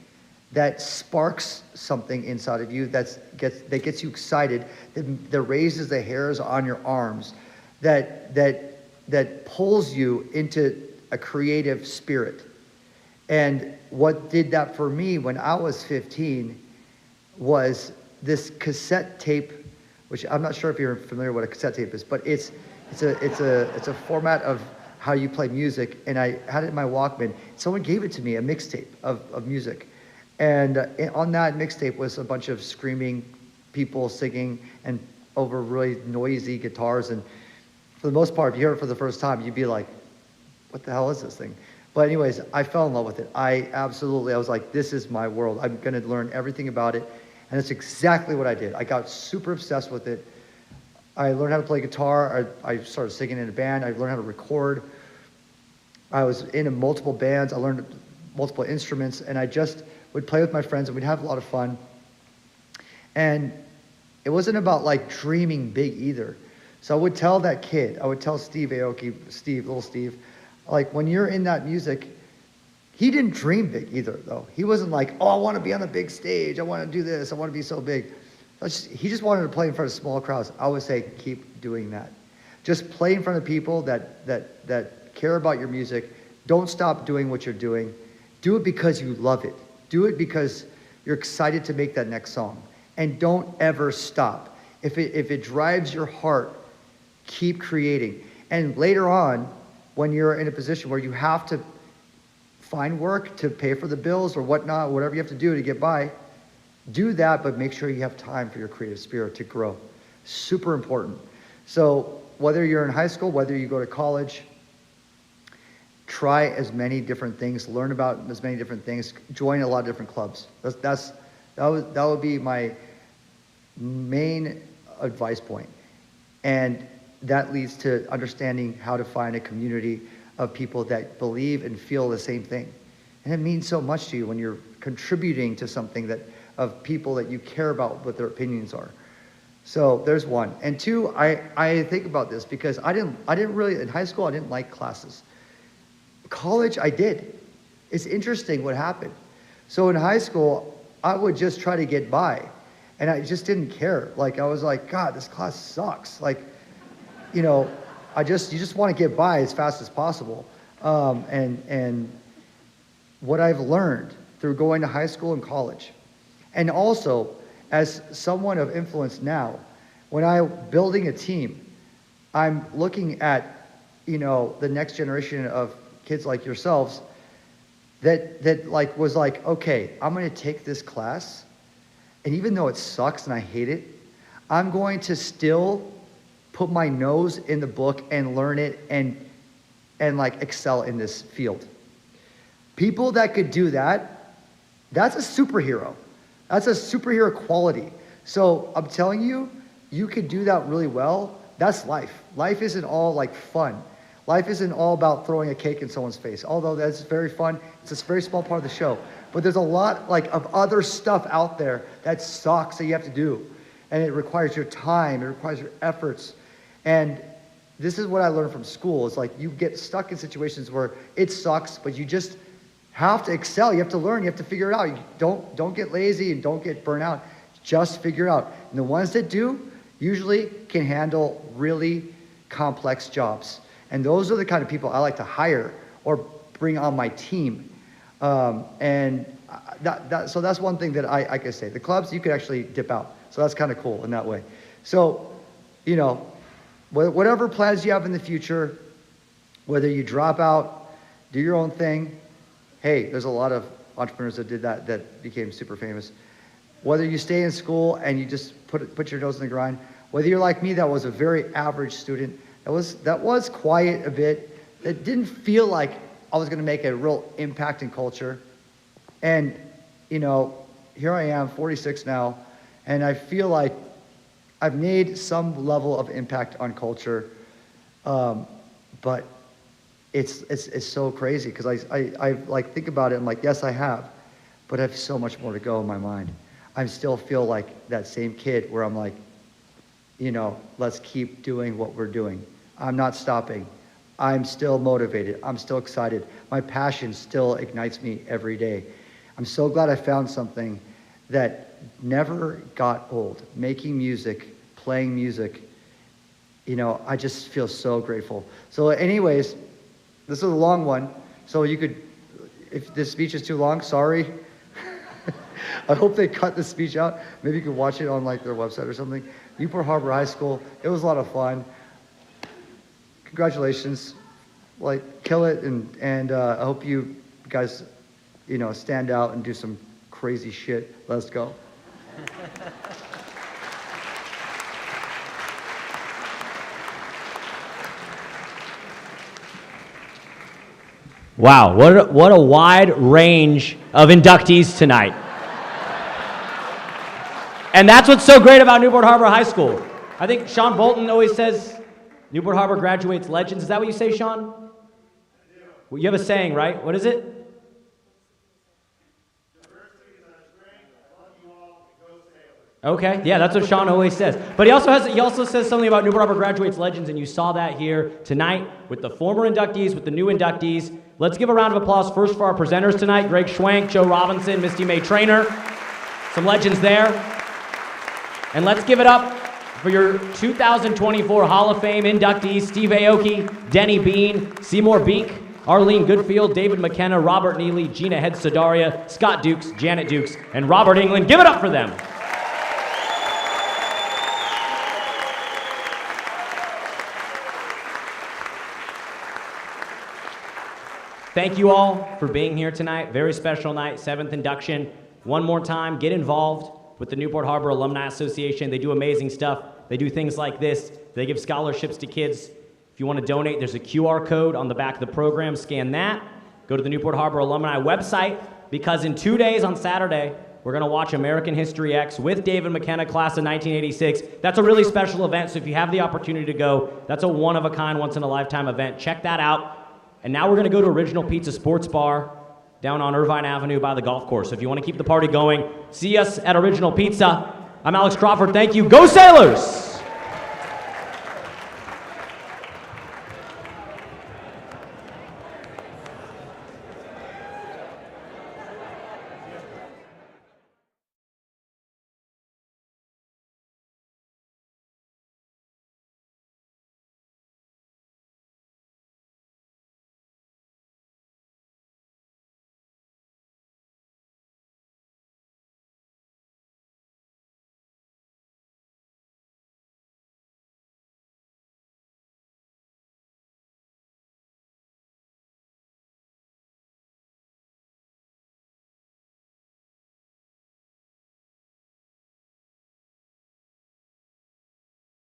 that sparks something inside of you that gets you excited, that raises the hairs on your arms, that pulls you into a creative spirit. And what did that for me when I was 15 was this cassette tape, which I'm not sure if you're familiar with what a cassette tape is, but it's a format of how you play music, and I had it in my Walkman. Someone gave it to me, a mixtape of music. And on that mixtape was a bunch of screaming people singing and over really noisy guitars. And for the most part, if you hear it for the first time, you'd be like, what the hell is this thing? But anyways, I fell in love with it. I was like, this is my world. I'm going to learn everything about it. And that's exactly what I did. I got super obsessed with it. I learned how to play guitar. I started singing in a band. I learned how to record. I was in multiple bands. I learned multiple instruments. And I just would play with my friends, and we'd have a lot of fun. And it wasn't about like dreaming big either. So I would tell that kid, I would tell Steve Aoki, little Steve, like when you're in that music, he didn't dream big either though. He wasn't like, oh, I want to be on a big stage. I want to do this. I want to be so big. He just wanted to play in front of small crowds. I would say, keep doing that. Just play in front of people that care about your music. Don't stop doing what you're doing. Do it because you love it. Do it because you're excited to make that next song. And don't ever stop. If it drives your heart, keep creating. And later on, when you're in a position where you have to find work to pay for the bills or whatnot, whatever you have to do to get by, do that, but make sure you have time for your creative spirit to grow. Super important. So whether you're in high school, whether you go to college, try as many different things, learn about as many different things, join a lot of different clubs. That would be my main advice point. And that leads to understanding how to find a community of people that believe and feel the same thing. And it means so much to you when you're contributing to something of people that you care about what their opinions are. So there's one. And two, I think about this because I didn't really, in high school, I didn't like classes. College, I did. It's interesting what happened. So in high school, I would just try to get by. And I just didn't care. Like, I was like, God, this class sucks. Like, you know, you just want to get by as fast as possible. And what I've learned through going to high school and college, and also as someone of influence now, when I'm building a team, I'm looking at, you know, the next generation of kids like yourselves that like was like, okay, I'm going to take this class, and even though it sucks and I hate it, I'm going to still put my nose in the book and learn it and like excel in this field. People that could do that, that's a superhero. That's a superhero quality. So I'm telling you, you could do that really well. That's life. Life isn't all like fun. Life isn't all about throwing a cake in someone's face, although that's very fun. It's a very small part of the show. But there's a lot like of other stuff out there that sucks that you have to do. And it requires your time, it requires your efforts. And this is what I learned from school. It's like you get stuck in situations where it sucks, but you just have to excel. You have to learn, you have to figure it out. You don't get lazy and don't get burnt out. Just figure it out. And the ones that do usually can handle really complex jobs. And those are the kind of people I like to hire or bring on my team. So that's one thing that I could say. The clubs, you could actually dip out. So that's kind of cool in that way. So, you know, whatever plans you have in the future, whether you drop out, do your own thing. Hey, there's a lot of entrepreneurs that did that became super famous. Whether you stay in school and you just put your nose in the grind, whether you're like me, that was a very average student, that was quiet a bit, that didn't feel like I was going to make a real impact in culture. And, you know, here I am, 46 now, and I feel like I've made some level of impact on culture, but it's so crazy because I like think about it. I'm like, yes, I have, but I have so much more to go in my mind. I still feel like that same kid where I'm like, you know, let's keep doing what we're doing. I'm not stopping. I'm still motivated. I'm still excited. My passion still ignites me every day. I'm so glad I found something that never got old. Making music, playing music, you know, I just feel so grateful. So anyways, this is a long one. So you could, if this speech is too long, sorry. I hope they cut the speech out. Maybe you could watch it on like their website or something. Newport Harbor High School. It was a lot of fun. Congratulations. like kill it, and I hope you guys, stand out and do some crazy shit. Let's go.
Wow, what a wide range of inductees tonight. And that's what's so great about Newport Harbor High School. I think Sean Bolton always says, Newport Harbor graduates legends. Is that what you say, Sean? Well, you have a saying, right? What is it? Okay, yeah, that's what Sean always says. But he also says something about Newport Harbor graduates legends, and you saw that here tonight with the former inductees, with the new inductees. Let's give a round of applause first for our presenters tonight, Greg Schwenk, Joe Robinson, Misty May Trainer. Some legends there. And let's give it up for your 2024 Hall of Fame inductees, Steve Aoki, Denny Bean, Seymour Beak, Arlene Goodfield, David McKenna, Robert Neely, Gina Sederia, Scott Dukes, Janet Dukes, and Robert England. Give it up for them. Thank you all for being here tonight. Very special night, 7th induction. One more time, get involved with the Newport Harbor Alumni Association. They do amazing stuff. They do things like this. They give scholarships to kids. If you want to donate, there's a QR code on the back of the program. Scan that. Go to the Newport Harbor Alumni website, because in 2 days on Saturday, we're going to watch American History X with David McKenna, class of 1986. That's a really special event, so if you have the opportunity to go, that's a one-of-a-kind, once-in-a-lifetime event. Check that out. And now we're going to go to Original Pizza Sports Bar down on Irvine Avenue by the golf course. So if you want to keep the party going, see us at Original Pizza. I'm Alex Crawford. Thank you. Go Sailors!